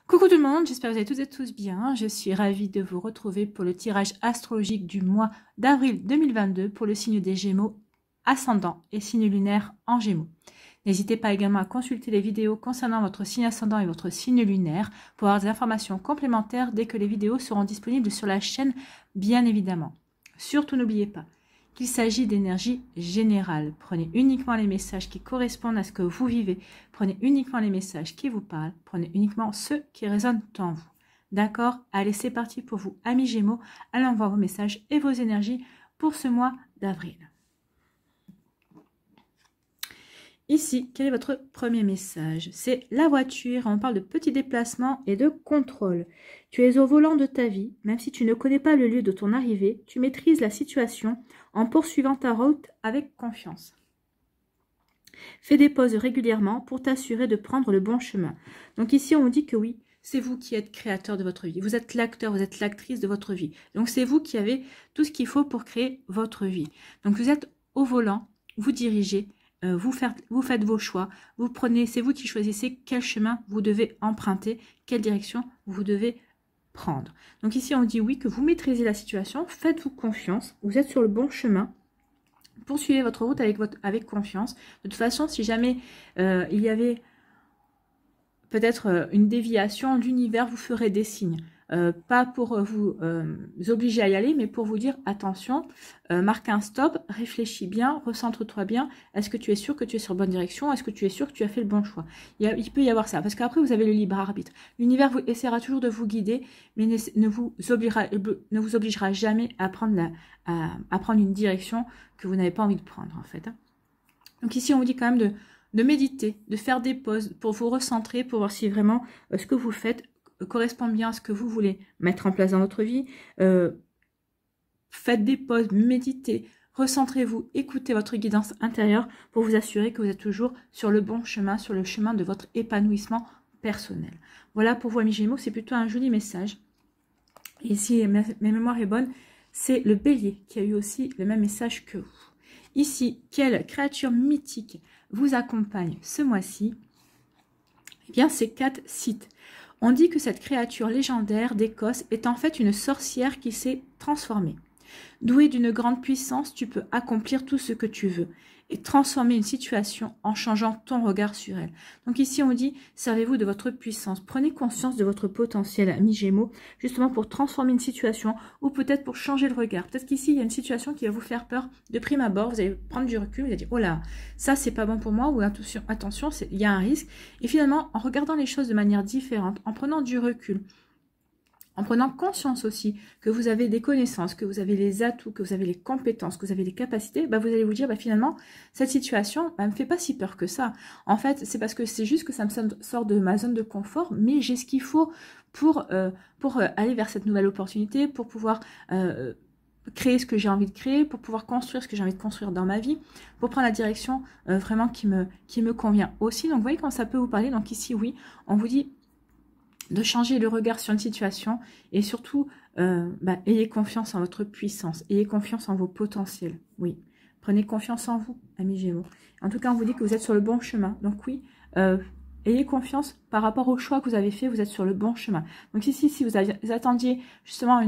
Coucou tout le monde, j'espère que vous allez toutes et tous bien. Je suis ravie de vous retrouver pour le tirage astrologique du mois d'avril 2022 pour le signe des Gémeaux ascendant et signe lunaire en Gémeaux. N'hésitez pas également à consulter les vidéos concernant votre signe ascendant et votre signe lunaire pour avoir des informations complémentaires dès que les vidéos seront disponibles sur la chaîne, bien évidemment. Surtout n'oubliez pas qu'il s'agit d'énergie générale. Prenez uniquement les messages qui correspondent à ce que vous vivez. Prenez uniquement les messages qui vous parlent. Prenez uniquement ceux qui résonnent en vous. D'accord? Allez, c'est parti pour vous, amis Gémeaux. Allez, on voit vos messages et vos énergies pour ce mois d'avril. Ici, quel est votre premier message? C'est la voiture. On parle de petits déplacements et de contrôle. Tu es au volant de ta vie, même si tu ne connais pas le lieu de ton arrivée, tu maîtrises la situation en poursuivant ta route avec confiance. Fais des pauses régulièrement pour t'assurer de prendre le bon chemin. Donc ici, on dit que oui, c'est vous qui êtes créateur de votre vie. Vous êtes l'acteur, vous êtes l'actrice de votre vie. Donc c'est vous qui avez tout ce qu'il faut pour créer votre vie. Donc vous êtes au volant, vous dirigez. Vous faites vos choix, c'est vous qui choisissez quel chemin vous devez emprunter, quelle direction vous devez prendre. Donc ici on dit oui, que vous maîtrisez la situation, faites-vous confiance, vous êtes sur le bon chemin, poursuivez votre route avec confiance. De toute façon, si jamais il y avait peut-être une déviation, l'univers vous ferait des signes. Pas pour vous obliger à y aller, mais pour vous dire attention, marque un stop, réfléchis bien, recentre-toi bien. Est-ce que tu es sûr que tu es sur la bonne direction? Est-ce que tu es sûr que tu as fait le bon choix? Il peut y avoir ça, parce qu'après vous avez le libre arbitre. L'univers essaiera toujours de vous guider, mais ne vous obligera jamais à prendre, une direction que vous n'avez pas envie de prendre en fait. Donc ici on vous dit quand même de méditer, de faire des pauses pour vous recentrer, pour voir si vraiment ce que vous faites correspond bien à ce que vous voulez mettre en place dans votre vie. Faites des pauses, méditez, recentrez-vous, écoutez votre guidance intérieure pour vous assurer que vous êtes toujours sur le bon chemin, sur le chemin de votre épanouissement personnel. Voilà pour vous, amis Gémeaux, c'est plutôt un joli message. Et si ma mémoire est bonne, c'est le Bélier qui a eu aussi le même message que vous. Ici, quelle créature mythique vous accompagne ce mois-ci? Eh bien, c'est Cat Sith. On dit que cette créature légendaire d'Écosse est en fait une sorcière qui s'est transformée. Douée d'une grande puissance, tu peux accomplir tout ce que tu veux et transformer une situation en changeant ton regard sur elle. Donc ici, on dit, servez-vous de votre puissance. Prenez conscience de votre potentiel, amis Gémeaux, justement pour transformer une situation ou peut-être pour changer le regard. Peut-être qu'ici, il y a une situation qui va vous faire peur de prime abord. Vous allez prendre du recul, vous allez dire, oh là, ça, c'est pas bon pour moi, ou attention, il y a un risque. Et finalement, en regardant les choses de manière différente, en prenant du recul, en prenant conscience aussi que vous avez des connaissances, que vous avez les atouts, que vous avez les compétences, que vous avez les capacités, bah vous allez vous dire, bah finalement, cette situation ne me fait pas si peur que ça. En fait, c'est parce que c'est juste que ça me sort de ma zone de confort, mais j'ai ce qu'il faut pour aller vers cette nouvelle opportunité, pour pouvoir créer ce que j'ai envie de créer, pour pouvoir construire ce que j'ai envie de construire dans ma vie, pour prendre la direction vraiment qui me convient aussi. Donc, vous voyez quand ça peut vous parler. Donc ici, oui, on vous dit de changer le regard sur une situation et surtout, ayez confiance en votre puissance, ayez confiance en vos potentiels, oui. Prenez confiance en vous, amis Gémeaux. En tout cas, on vous dit que vous êtes sur le bon chemin. Donc oui, ayez confiance par rapport au choix que vous avez fait, vous êtes sur le bon chemin. Donc ici, si vous attendiez justement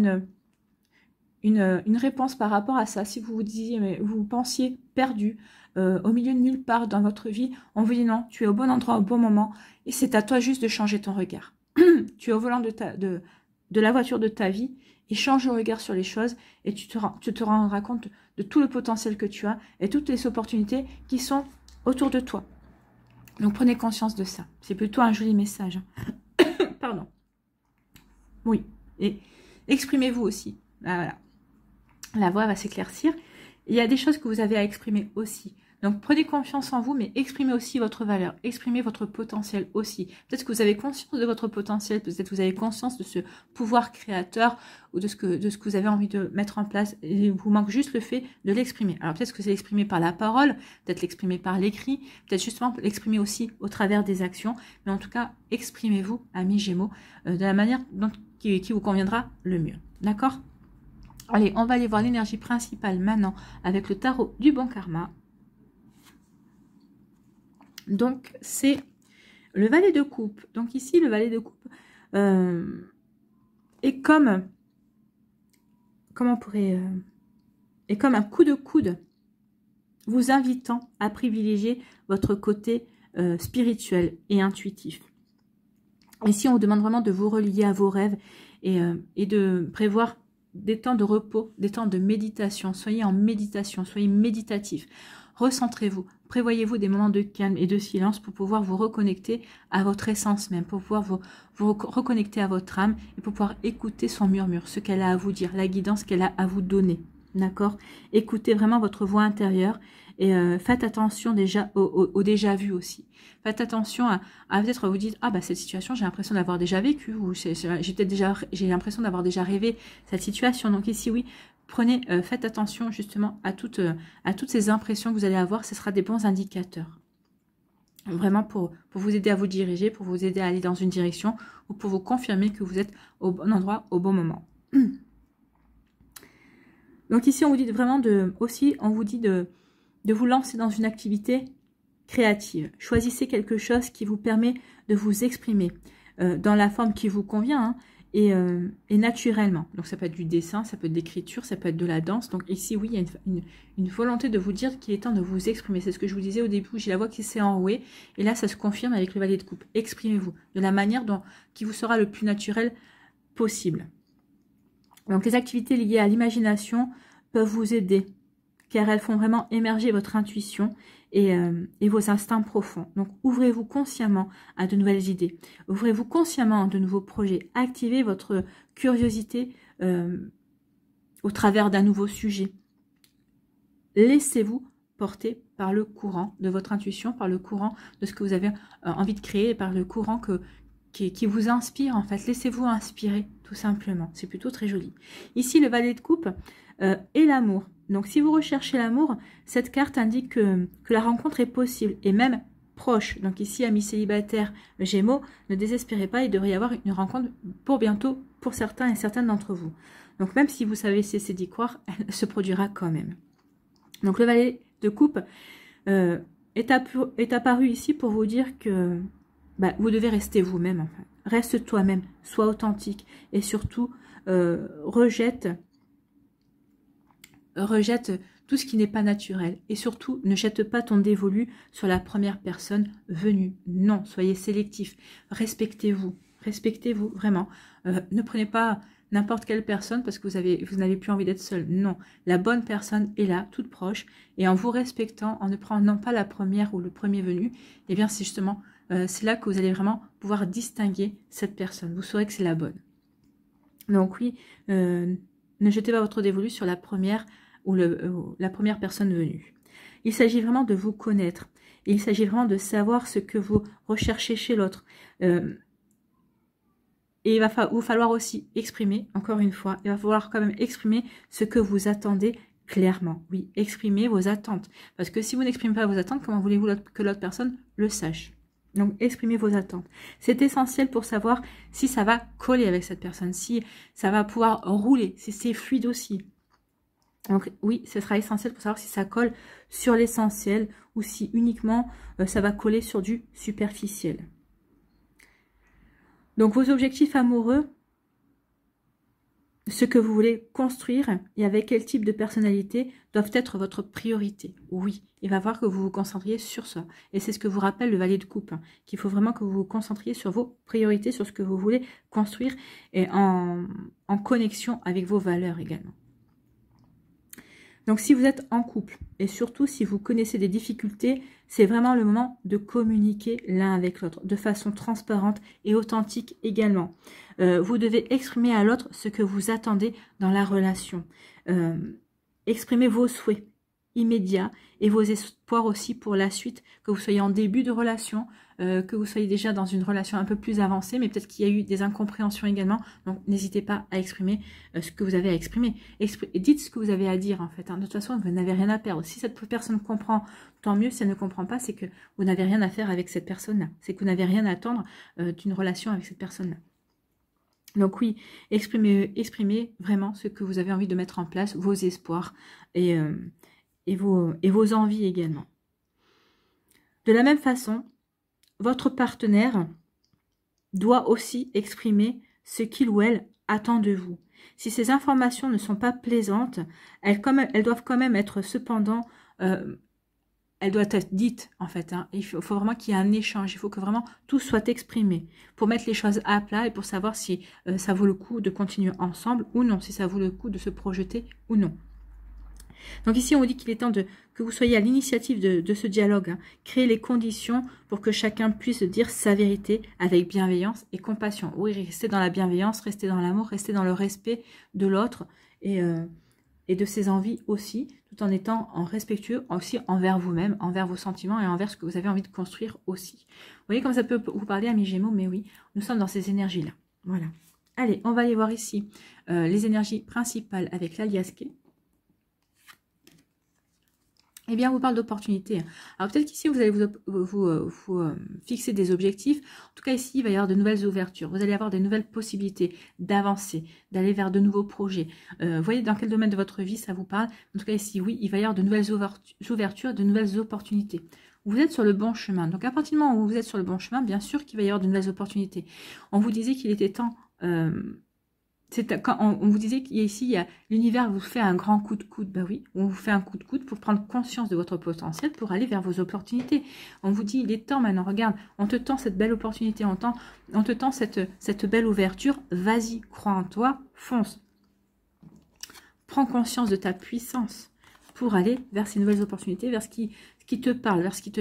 une réponse par rapport à ça, si vous vous disiez, mais vous pensiez perdu, au milieu de nulle part dans votre vie, on vous dit non, tu es au bon endroit au bon moment et c'est à toi juste de changer ton regard. Tu es au volant de la voiture de ta vie et change le regard sur les choses et tu te rendras compte de tout le potentiel que tu as et toutes les opportunités qui sont autour de toi. Donc prenez conscience de ça. C'est plutôt un joli message. Pardon. Oui. Et exprimez-vous aussi. Ah, voilà. La voix va s'éclaircir. Il y a des choses que vous avez à exprimer aussi. Donc, prenez confiance en vous, mais exprimez aussi votre valeur. Exprimez votre potentiel aussi. Peut-être que vous avez conscience de votre potentiel. Peut-être que vous avez conscience de ce pouvoir créateur ou de ce que vous avez envie de mettre en place. Et il vous manque juste le fait de l'exprimer. Alors, peut-être que c'est l'exprimer par la parole, peut-être l'exprimer par l'écrit, peut-être justement l'exprimer aussi au travers des actions. Mais en tout cas, exprimez-vous, amis Gémeaux, de la manière qui vous conviendra le mieux. D'accord ? Allez, on va aller voir l'énergie principale maintenant avec le tarot du bon karma. Donc, c'est le valet de coupe. Donc ici, le valet de coupe, Et comme, comment on pourrait, et comme un coup de coude, vous invitant à privilégier votre côté spirituel et intuitif. Ici, on vous demande vraiment de vous relier à vos rêves et de prévoir des temps de repos, des temps de méditation. Soyez en méditation, soyez méditatif. Recentrez-vous, prévoyez-vous des moments de calme et de silence pour pouvoir vous reconnecter à votre essence même, pour pouvoir vous reconnecter à votre âme et pour pouvoir écouter son murmure, ce qu'elle a à vous dire, la guidance qu'elle a à vous donner. D'accord? Écoutez vraiment votre voix intérieure et faites attention déjà au déjà vu aussi. Faites attention à peut-être vous dites, ah bah cette situation j'ai l'impression d'avoir déjà vécu, ou j'ai l'impression d'avoir déjà rêvé cette situation. Donc ici oui, prenez, faites attention justement à toutes ces impressions que vous allez avoir, ce sera des bons indicateurs. Vraiment pour vous aider à vous diriger, pour vous aider à aller dans une direction, ou pour vous confirmer que vous êtes au bon endroit, au bon moment. Donc ici, on vous dit vraiment on vous dit de vous lancer dans une activité créative. Choisissez quelque chose qui vous permet de vous exprimer dans la forme qui vous convient hein, et naturellement. Donc ça peut être du dessin, ça peut être de l'écriture, ça peut être de la danse. Donc ici, oui, il y a une volonté de vous dire qu'il est temps de vous exprimer. C'est ce que je vous disais au début, j'ai la voix qui s'est enrouée. Et là, ça se confirme avec le valet de coupe. Exprimez-vous de la manière qui vous sera le plus naturel possible. Donc les activités liées à l'imagination peuvent vous aider car elles font vraiment émerger votre intuition et vos instincts profonds. Donc ouvrez-vous consciemment à de nouvelles idées, ouvrez-vous consciemment à de nouveaux projets, activez votre curiosité au travers d'un nouveau sujet. Laissez-vous porter par le courant de votre intuition, par le courant de ce que vous avez envie de créer, par le courant qui vous inspire en fait. Laissez-vous inspirer tout simplement. C'est plutôt très joli. Ici, le valet de coupe et l'amour. Donc, si vous recherchez l'amour, cette carte indique que la rencontre est possible et même proche. Donc ici, amis célibataires, Gémeaux, ne désespérez pas, il devrait y avoir une rencontre pour bientôt pour certains et certaines d'entre vous. Donc même si vous savez cesser d'y croire, elle se produira quand même. Donc le valet de coupe est apparu ici pour vous dire que vous devez rester vous-même. Enfin. Reste toi-même, sois authentique et surtout rejette tout ce qui n'est pas naturel. Et surtout, ne jette pas ton dévolu sur la première personne venue. Non, soyez sélectif. Respectez-vous. Respectez-vous, vraiment. Ne prenez pas n'importe quelle personne parce que vous n'avez plus envie d'être seul. Non, la bonne personne est là, toute proche. Et en vous respectant, en ne prenant pas la première ou le premier venu, eh bien, c'est justement, c'est là que vous allez vraiment pouvoir distinguer cette personne. Vous saurez que c'est la bonne. Donc oui, ne jetez pas votre dévolu sur la première ou la première personne venue. Il s'agit vraiment de vous connaître. Il s'agit vraiment de savoir ce que vous recherchez chez l'autre. Et il va vous falloir aussi exprimer, encore une fois, il va falloir quand même exprimer ce que vous attendez clairement. Oui, exprimez vos attentes. Parce que si vous n'exprimez pas vos attentes, comment voulez-vous que l'autre personne le sache? Donc, exprimez vos attentes. C'est essentiel pour savoir si ça va coller avec cette personne, si ça va pouvoir rouler, si c'est fluide aussi. Donc oui, ce sera essentiel pour savoir si ça colle sur l'essentiel ou si uniquement ça va coller sur du superficiel. Donc vos objectifs amoureux, ce que vous voulez construire et avec quel type de personnalité doivent être votre priorité. Oui, il va falloir que vous vous concentriez sur ça. Et c'est ce que vous rappelle le valet de coupe, hein, qu'il faut vraiment que vous vous concentriez sur vos priorités, sur ce que vous voulez construire et en connexion avec vos valeurs également. Donc, si vous êtes en couple et surtout si vous connaissez des difficultés, c'est vraiment le moment de communiquer l'un avec l'autre de façon transparente et authentique également. Vous devez exprimer à l'autre ce que vous attendez dans la relation. Exprimez vos souhaits immédiats et vos espoirs aussi pour la suite, que vous soyez en début de relation, que vous soyez déjà dans une relation un peu plus avancée, mais peut-être qu'il y a eu des incompréhensions également. Donc, n'hésitez pas à exprimer ce que vous avez à exprimer. Dites ce que vous avez à dire, en fait. Hein. De toute façon, vous n'avez rien à perdre. Si cette personne comprend, tant mieux. Si elle ne comprend pas, c'est que vous n'avez rien à faire avec cette personne-là. C'est que vous n'avez rien à attendre d'une relation avec cette personne-là. Donc oui, exprimez vraiment ce que vous avez envie de mettre en place, vos espoirs et vos envies également. De la même façon, votre partenaire doit aussi exprimer ce qu'il ou elle attend de vous. Si ces informations ne sont pas plaisantes, elles doivent quand même être cependant, elles doivent être dites en fait. Hein. Il faut vraiment qu'il y ait un échange, il faut que vraiment tout soit exprimé pour mettre les choses à plat et pour savoir si ça vaut le coup de continuer ensemble ou non, si ça vaut le coup de se projeter ou non. Donc ici, on vous dit qu'il est temps que vous soyez à l'initiative de ce dialogue. Hein. Créer les conditions pour que chacun puisse dire sa vérité avec bienveillance et compassion. Oui, restez dans la bienveillance, restez dans l'amour, restez dans le respect de l'autre et de ses envies aussi, tout en étant respectueux aussi envers vous-même, envers vos sentiments et envers ce que vous avez envie de construire aussi. Vous voyez comme ça peut vous parler, amis Gémeaux, mais oui, nous sommes dans ces énergies-là. Voilà. Allez, on va aller voir ici les énergies principales avec l'aliasque. Eh bien, on vous parle d'opportunités. Alors, peut-être qu'ici, vous allez vous fixer des objectifs. En tout cas, ici, il va y avoir de nouvelles ouvertures. Vous allez avoir de nouvelles possibilités d'avancer, d'aller vers de nouveaux projets. Vous voyez dans quel domaine de votre vie ça vous parle. En tout cas, ici, oui, il va y avoir de nouvelles ouvertures, de nouvelles opportunités. Vous êtes sur le bon chemin. Donc, à partir du moment où vous êtes sur le bon chemin, bien sûr qu'il va y avoir de nouvelles opportunités. On vous disait qu'il était temps... quand on vous disait qu'ici, l'univers vous fait un grand coup de coude. Ben oui, on vous fait un coup de coude pour prendre conscience de votre potentiel, pour aller vers vos opportunités. On vous dit, il est temps maintenant, regarde, on te tend cette belle opportunité, on te tend cette belle ouverture, vas-y, crois en toi, fonce. Prends conscience de ta puissance pour aller vers ces nouvelles opportunités, vers ce qui te parle, vers ce qui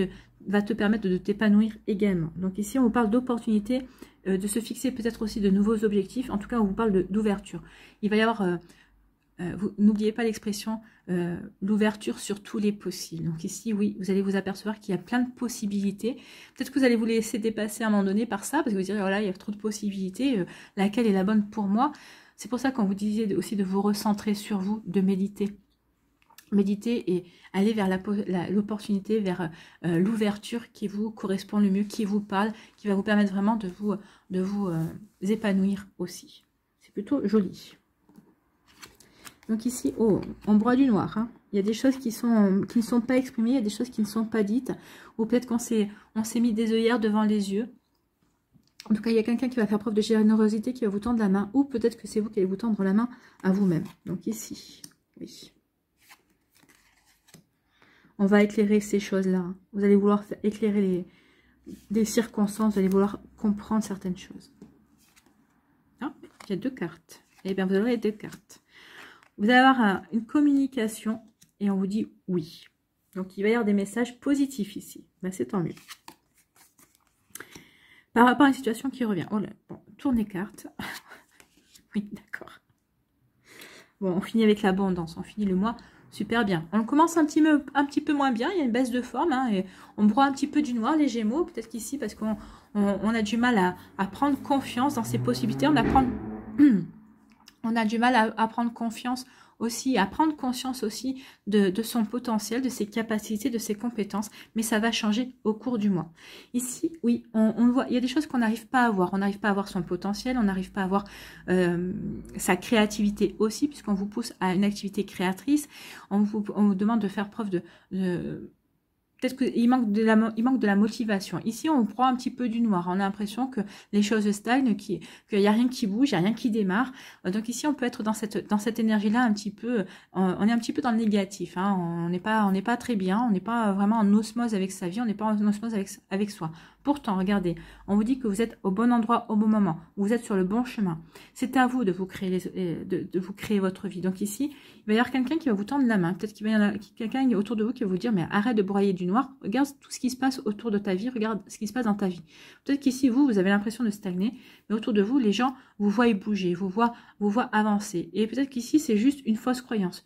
va te permettre de t'épanouir également. Donc ici, on vous parle d'opportunités, de se fixer peut-être aussi de nouveaux objectifs. En tout cas, on vous parle d'ouverture. Il va y avoir, n'oubliez pas l'expression, l'ouverture sur tous les possibles. Donc ici, oui, vous allez vous apercevoir qu'il y a plein de possibilités. Peut-être que vous allez vous laisser dépasser à un moment donné par ça, parce que vous direz, voilà, il y a trop de possibilités, laquelle est la bonne pour moi? C'est pour ça qu'on vous disait aussi de vous recentrer sur vous, de méditer. Méditer et aller vers l'opportunité, vers l'ouverture qui vous correspond le mieux, qui vous parle, qui va vous permettre vraiment de vous épanouir aussi. C'est plutôt joli. Donc ici, oh, on broie du noir. Hein. Il y a des choses qui ne sont pas exprimées, il y a des choses qui ne sont pas dites. Ou peut-être qu'on s'est mis des œillères devant les yeux. En tout cas, il y a quelqu'un qui va faire preuve de générosité, qui va vous tendre la main. Ou peut-être que c'est vous qui allez vous tendre la main à vous-même. Donc ici, oui. On va éclairer ces choses-là. Vous allez vouloir éclairer des circonstances, vous allez vouloir comprendre certaines choses. Ah, il y a deux cartes. Eh bien, vous aurez les deux cartes. Vous allez avoir une communication et on vous dit oui. Donc, il va y avoir des messages positifs ici. Ben, c'est tant mieux. Par rapport à une situation qui revient. Oh là, bon, tournez carte. Oui, d'accord. Bon, on finit avec l'abondance. On finit le mois super bien. On commence un petit peu moins bien. Il y a une baisse de forme. Hein, et on broie un petit peu du noir, les Gémeaux. Peut-être qu'ici, parce qu'on a du mal à prendre confiance dans ses possibilités. On a du mal à prendre confiance aussi, à prendre conscience aussi de son potentiel, de ses capacités, de ses compétences, mais ça va changer au cours du mois. Ici, oui, on voit, il y a des choses qu'on n'arrive pas à voir. On n'arrive pas à voir son potentiel, on n'arrive pas à voir sa créativité aussi, puisqu'on vous pousse à une activité créatrice. On vous demande de faire preuve peut-être qu'il manque de la motivation. Ici, on prend un petit peu du noir. On a l'impression que les choses stagnent, qu'il n'y a rien qui bouge, il n'y a rien qui démarre. Donc ici, on peut être dans cette énergie-là un petit peu. On est un petit peu dans le négatif. Hein. On n'est pas très bien. On n'est pas vraiment en osmose avec sa vie. On n'est pas en osmose avec soi. Pourtant, regardez, on vous dit que vous êtes au bon endroit au bon moment. Vous êtes sur le bon chemin. C'est à vous de vous créer, de vous créer votre vie. Donc ici, il va y avoir quelqu'un qui va vous tendre la main. Peut-être qu'il va y avoir quelqu'un autour de vous qui va vous dire, mais arrête de broyer du noir. Regarde tout ce qui se passe autour de ta vie. Regarde ce qui se passe dans ta vie. Peut-être qu'ici, vous avez l'impression de stagner. Mais autour de vous, les gens vous voient bouger, vous voient avancer. Et peut-être qu'ici, c'est juste une fausse croyance.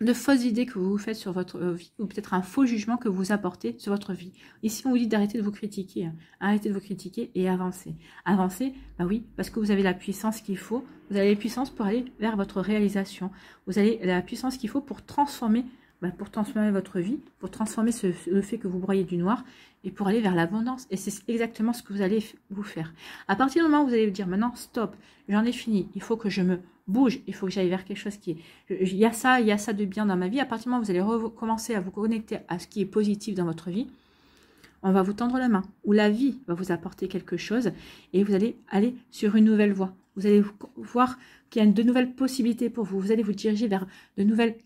De fausses idées que vous vous faites sur votre vie, ou peut-être un faux jugement que vous apportez sur votre vie. Ici, on vous dit d'arrêter de vous critiquer. Hein. Arrêtez de vous critiquer et avancer. Avancer, bah oui, parce que vous avez la puissance qu'il faut. Vous avez la puissance pour aller vers votre réalisation. Vous avez la puissance qu'il faut pour transformer votre vie, pour transformer le fait que vous broyez du noir et pour aller vers l'abondance. Et c'est exactement ce que vous allez vous faire. À partir du moment où vous allez vous dire, maintenant, stop, j'en ai fini, il faut que je me bouge, il faut que j'aille vers quelque chose qui est... Il y a ça de bien dans ma vie. À partir du moment où vous allez recommencer à vous connecter à ce qui est positif dans votre vie, on va vous tendre la main, ou la vie va vous apporter quelque chose et vous allez aller sur une nouvelle voie. Vous allez voir qu'il y a de nouvelles possibilités pour vous. Vous allez vous diriger vers de nouvelles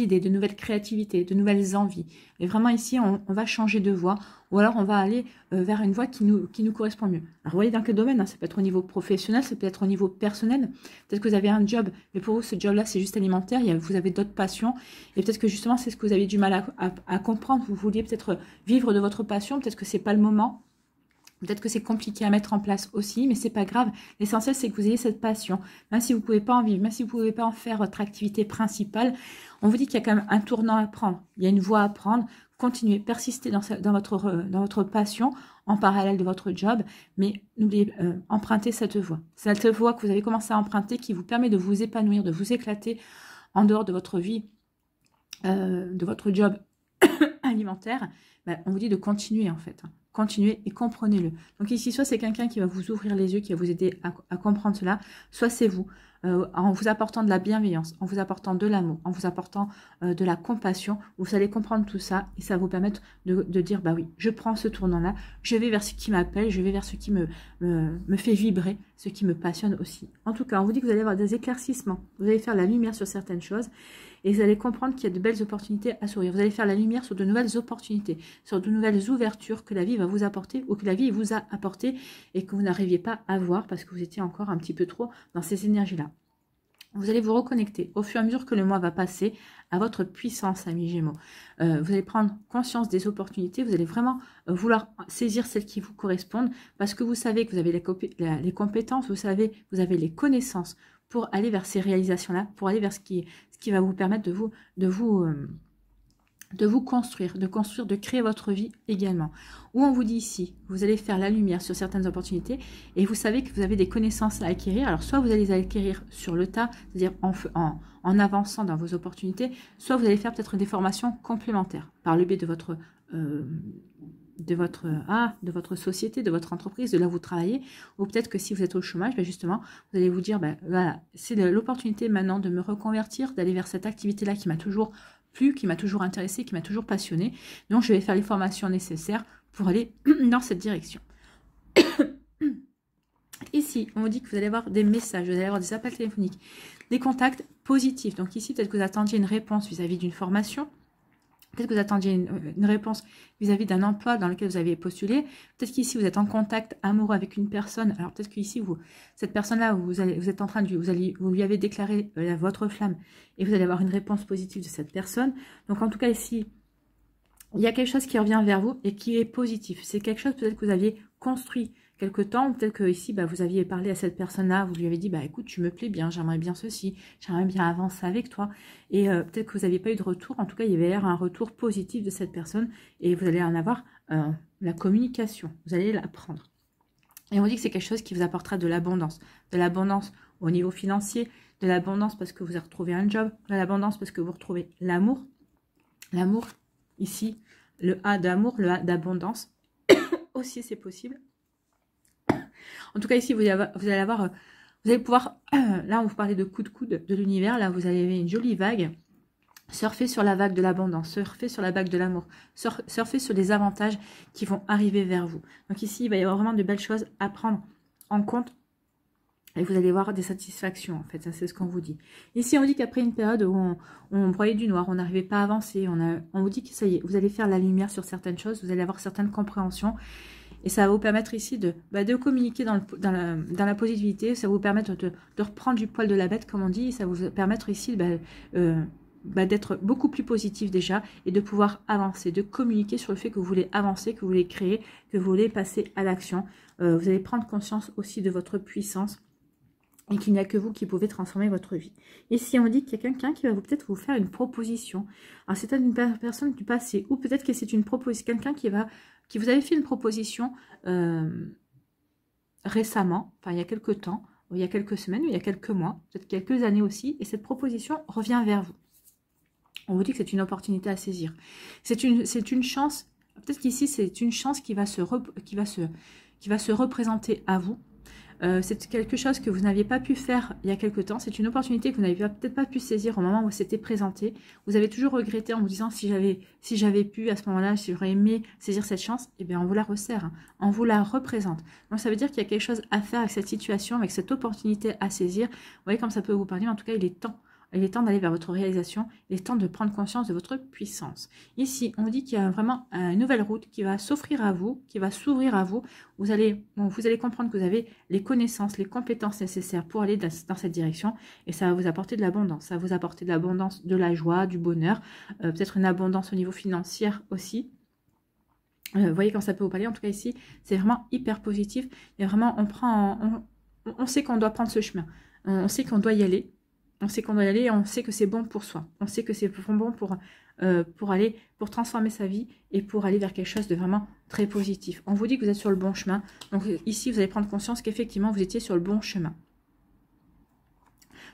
idées, de nouvelles créativités, de nouvelles envies. Et vraiment ici, on va changer de voie ou alors on va aller vers une voie qui nous correspond mieux. Alors vous voyez dans quel domaine, hein, ça peut être au niveau professionnel, ça peut être au niveau personnel. Peut-être que vous avez un job, mais pour vous ce job-là c'est juste alimentaire, vous avez d'autres passions et peut-être que justement c'est ce que vous avez du mal à comprendre. Vous vouliez peut-être vivre de votre passion, peut-être que c'est pas le moment. Peut-être que c'est compliqué à mettre en place aussi, mais c'est pas grave. L'essentiel, c'est que vous ayez cette passion. Même si vous pouvez pas en vivre, même si vous pouvez pas en faire votre activité principale, on vous dit qu'il y a quand même un tournant à prendre. Il y a une voie à prendre. Continuez, persistez dans votre passion en parallèle de votre job, mais n'oubliez empruntez cette voie. Cette voie que vous avez commencé à emprunter qui vous permet de vous épanouir, de vous éclater en dehors de votre vie, de votre job alimentaire. Ben, on vous dit de continuer en fait. Continuez et comprenez-le. Donc ici, soit c'est quelqu'un qui va vous ouvrir les yeux, qui va vous aider à comprendre cela, soit c'est vous, en vous apportant de la bienveillance, en vous apportant de l'amour, en vous apportant de la compassion, vous allez comprendre tout ça et ça va vous permettre de dire, bah oui, je prends ce tournant-là, je vais vers ce qui m'appelle, je vais vers ce qui me fait vibrer, ce qui me passionne aussi. En tout cas, on vous dit que vous allez avoir des éclaircissements, vous allez faire la lumière sur certaines choses, et vous allez comprendre qu'il y a de belles opportunités à sourire. Vous allez faire la lumière sur de nouvelles opportunités, sur de nouvelles ouvertures que la vie va vous apporter ou que la vie vous a apporté et que vous n'arriviez pas à voir parce que vous étiez encore un petit peu trop dans ces énergies-là. Vous allez vous reconnecter au fur et à mesure que le mois va passer à votre puissance, amis Gémeaux. Vous allez prendre conscience des opportunités, vous allez vraiment vouloir saisir celles qui vous correspondent parce que vous savez que vous avez les compétences, vous savez, vous avez les connaissances pour aller vers ces réalisations-là, pour aller vers ce qui va vous permettre de vous construire, de créer votre vie également. Où on vous dit ici, vous allez faire la lumière sur certaines opportunités et vous savez que vous avez des connaissances à acquérir. Alors soit vous allez les acquérir sur le tas, c'est-à-dire en avançant dans vos opportunités, soit vous allez faire peut-être des formations complémentaires par le biais de votre société, de votre entreprise, de là où vous travaillez, ou peut-être que si vous êtes au chômage, ben justement, vous allez vous dire, ben voilà, c'est l'opportunité maintenant de me reconvertir, d'aller vers cette activité-là qui m'a toujours plu, qui m'a toujours intéressé, qui m'a toujours passionné. Donc, je vais faire les formations nécessaires pour aller dans cette direction. Ici, on vous dit que vous allez avoir des messages, vous allez avoir des appels téléphoniques, des contacts positifs. Donc ici, peut-être que vous attendiez une réponse vis-à-vis d'une formation. Peut-être que vous attendiez une réponse vis-à-vis d'un emploi dans lequel vous avez postulé. Peut-être qu'ici, vous êtes en contact amoureux avec une personne. Alors, peut-être qu'ici, cette personne-là, vous êtes en train de... Vous lui avez déclaré votre flamme et vous allez avoir une réponse positive de cette personne. Donc, en tout cas, ici, il y a quelque chose qui revient vers vous et qui est positif. C'est quelque chose peut-être que vous aviez construit quelque temps. Peut-être que ici, bah, vous aviez parlé à cette personne-là, vous lui avez dit, bah écoute, tu me plais bien, j'aimerais bien ceci, j'aimerais bien avancer avec toi. Et peut-être que vous n'aviez pas eu de retour. En tout cas, il y avait un retour positif de cette personne et vous allez en avoir la communication. Vous allez l'apprendre. Et on dit que c'est quelque chose qui vous apportera de l'abondance. De l'abondance au niveau financier, de l'abondance parce que vous avez retrouvé un job, de l'abondance parce que vous retrouvez l'amour. L'amour, ici, le A d'amour, le A d'abondance. Aussi, c'est possible. En tout cas, ici, vous allez pouvoir, là, on vous parlait de coup de coude de l'univers, là, vous avez une jolie vague. Surfez sur la vague de l'abondance, surfez sur la vague de l'amour, surfez sur les avantages qui vont arriver vers vous. Donc ici, il va y avoir vraiment de belles choses à prendre en compte et vous allez voir des satisfactions, en fait, ça c'est ce qu'on vous dit. Ici, on dit qu'après une période où on voyait du noir, on n'arrivait pas à avancer, on vous dit que ça y est, vous allez faire la lumière sur certaines choses, vous allez avoir certaines compréhensions. Et ça va vous permettre ici de communiquer dans la positivité. Ça va vous permettre de reprendre du poil de la bête, comme on dit. Et ça va vous permettre ici d'être beaucoup plus positif déjà. Et de pouvoir avancer, de communiquer sur le fait que vous voulez avancer, que vous voulez créer, que vous voulez passer à l'action. Vous allez prendre conscience aussi de votre puissance. Et qu'il n'y a que vous qui pouvez transformer votre vie. Ici, on dit qu'il y a quelqu'un qui va peut-être vous faire une proposition. Alors, c'est peut-être une personne du passé. Ou peut-être que c'est une proposition, quelqu'un qui vous avait fait une proposition récemment, enfin il y a quelques temps, ou il y a quelques semaines, ou il y a quelques mois, peut-être quelques années aussi, et cette proposition revient vers vous. On vous dit que c'est une opportunité à saisir. C'est une chance, peut-être qu'ici c'est une chance qui va se représenter à vous. c'est quelque chose que vous n'aviez pas pu faire il y a quelque temps. C'est une opportunité que vous n'avez peut-être pas pu saisir au moment où c'était présenté. Vous avez toujours regretté en vous disant si j'avais pu à ce moment-là, si j'aurais aimé saisir cette chance, eh bien on vous la resserre, hein. On vous la représente. Donc ça veut dire qu'il y a quelque chose à faire avec cette situation, avec cette opportunité à saisir. Vous voyez comme ça peut vous parler, mais en tout cas il est temps. Il est temps d'aller vers votre réalisation, il est temps de prendre conscience de votre puissance. Ici, on dit qu'il y a vraiment une nouvelle route qui va s'offrir à vous, qui va s'ouvrir à vous. Vous allez comprendre que vous avez les connaissances, les compétences nécessaires pour aller dans cette direction et ça va vous apporter de l'abondance. Ça va vous apporter de l'abondance, de la joie, du bonheur, peut-être une abondance au niveau financier aussi. Vous voyez quand ça peut vous parler, en tout cas ici, c'est vraiment hyper positif. Et vraiment, on sait qu'on doit prendre ce chemin. On sait qu'on doit y aller. On sait qu'on doit y aller et on sait que c'est bon pour soi. On sait que c'est bon pour transformer sa vie et pour aller vers quelque chose de vraiment très positif. On vous dit que vous êtes sur le bon chemin. Donc ici, vous allez prendre conscience qu'effectivement, vous étiez sur le bon chemin.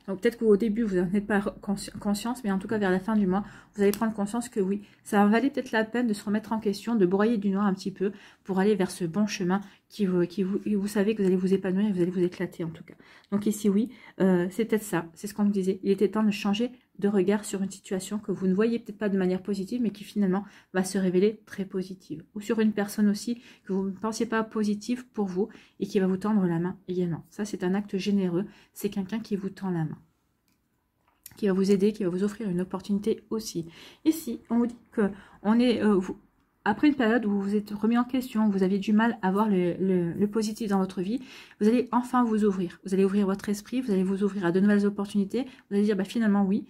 Donc peut-être qu'au début, vous n'en êtes pas conscience, mais en tout cas vers la fin du mois, vous allez prendre conscience que oui, ça valait peut-être la peine de se remettre en question, de broyer du noir un petit peu pour aller vers ce bon chemin vous savez que vous allez vous épanouir et vous allez vous éclater en tout cas. Donc ici, oui, c'est peut-être ça, c'est ce qu'on me disait. Il était temps de changer de regard sur une situation que vous ne voyez peut-être pas de manière positive, mais qui finalement va se révéler très positive. Ou sur une personne aussi que vous ne pensiez pas positive pour vous et qui va vous tendre la main également. Ça, c'est un acte généreux. C'est quelqu'un qui vous tend la main, qui va vous aider, qui va vous offrir une opportunité aussi. Ici, on vous dit que après une période où vous vous êtes remis en question, où vous aviez du mal à voir le positif dans votre vie, vous allez enfin vous ouvrir. Vous allez ouvrir votre esprit, vous allez vous ouvrir à de nouvelles opportunités. Vous allez dire, bah, finalement, oui,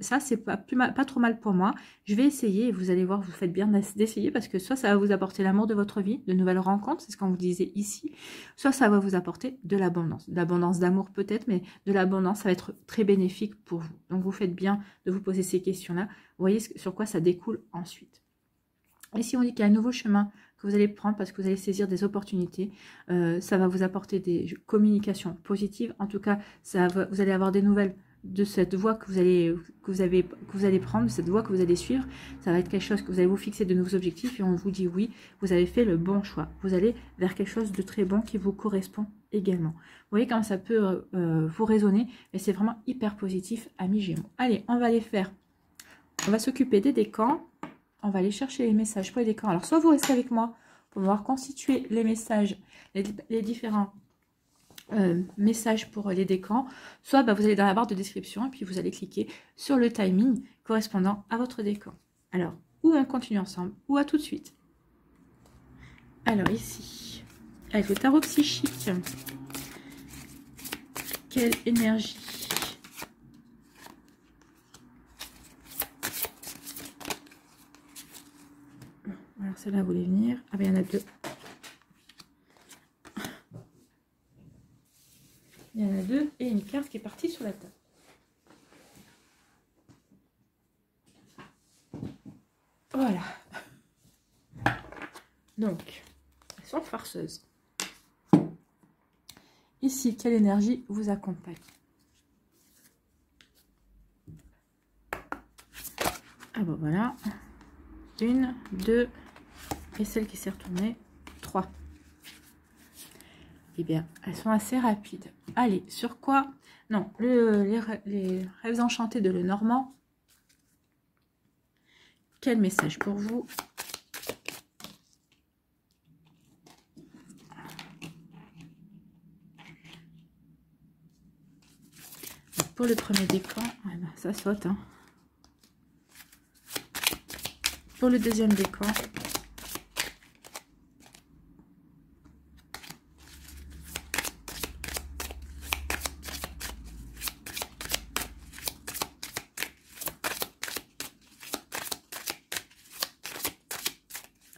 ça, c'est pas trop mal pour moi. Je vais essayer et vous allez voir, vous faites bien d'essayer parce que soit ça va vous apporter l'amour de votre vie, de nouvelles rencontres, c'est ce qu'on vous disait ici, soit ça va vous apporter de l'abondance. De l'abondance d'amour peut-être, mais de l'abondance, ça va être très bénéfique pour vous. Donc, vous faites bien de vous poser ces questions-là. Vous voyez sur quoi ça découle ensuite. Ici, on dit qu'il y a un nouveau chemin que vous allez prendre parce que vous allez saisir des opportunités. Ça va vous apporter des communications positives. En tout cas, vous allez avoir des nouvelles de cette voie que vous allez prendre, de cette voie que vous allez suivre. Ça va être quelque chose que vous allez vous fixer de nouveaux objectifs et on vous dit oui, vous avez fait le bon choix. Vous allez vers quelque chose de très bon qui vous correspond également. Vous voyez comment ça peut vous résonner et c'est vraiment hyper positif, amis Gémeaux. Allez, on va s'occuper des décans. On va aller chercher les messages pour les décans. Alors, soit vous restez avec moi pour voir constituer les messages, les différents messages pour les décans, soit vous allez dans la barre de description et puis vous allez cliquer sur le timing correspondant à votre décan. Alors, ou on continue ensemble, ou à tout de suite. Alors ici, avec le tarot psychique, quelle énergie ? Alors celle-là voulait venir. Ah ben il y en a deux. Il y en a deux et une carte qui est partie sur la table. Voilà. Donc, elles sont farceuses. Ici, quelle énergie vous accompagne? Ah ben voilà. Une, deux, et celle qui s'est retournée, 3. Eh bien, elles sont assez rapides. Allez, sur quoi? Non, les rêves enchantés de Lenormand. Quel message pour vous? Pour le premier décan, ah ben, ça saute. Hein. Pour le deuxième décan,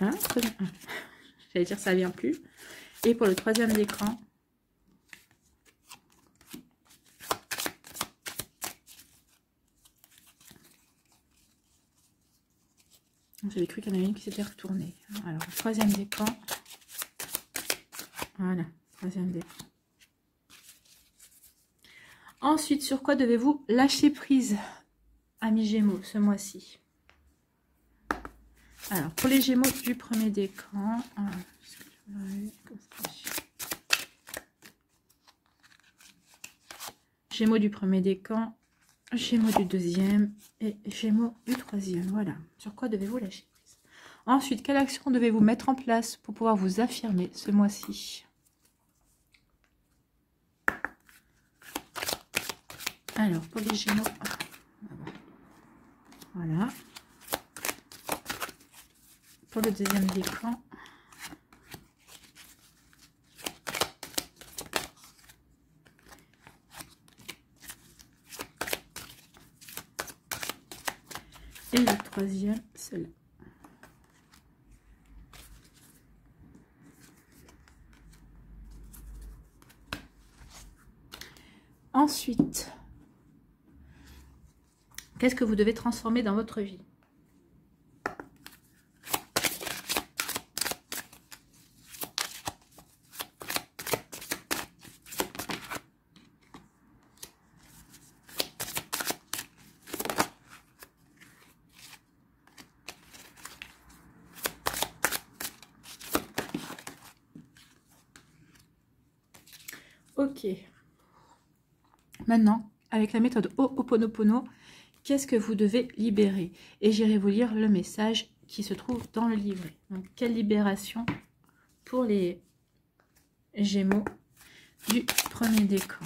hein, j'allais dire ça vient plus. Et pour le troisième décan, j'avais cru qu'il y en avait une qui s'était retournée. Alors, le troisième décan. Voilà, troisième décan. Ensuite, sur quoi devez-vous lâcher prise, amis Gémeaux, ce mois-ci? Alors, pour les Gémeaux du premier décan, Gémeaux du premier décan, Gémeaux du deuxième et Gémeaux du troisième. Voilà. Sur quoi devez-vous lâcher prise? Ensuite, quelle action devez-vous mettre en place pour pouvoir vous affirmer ce mois-ci? Alors, pour les Gémeaux, voilà. Pour le deuxième décan, et le troisième, cela. Ensuite, qu'est-ce que vous devez transformer dans votre vie? Ok. Maintenant, avec la méthode Ho'oponopono, qu'est-ce que vous devez libérer? Et j'irai vous lire le message qui se trouve dans le livret. Donc, quelle libération pour les Gémeaux du premier décan?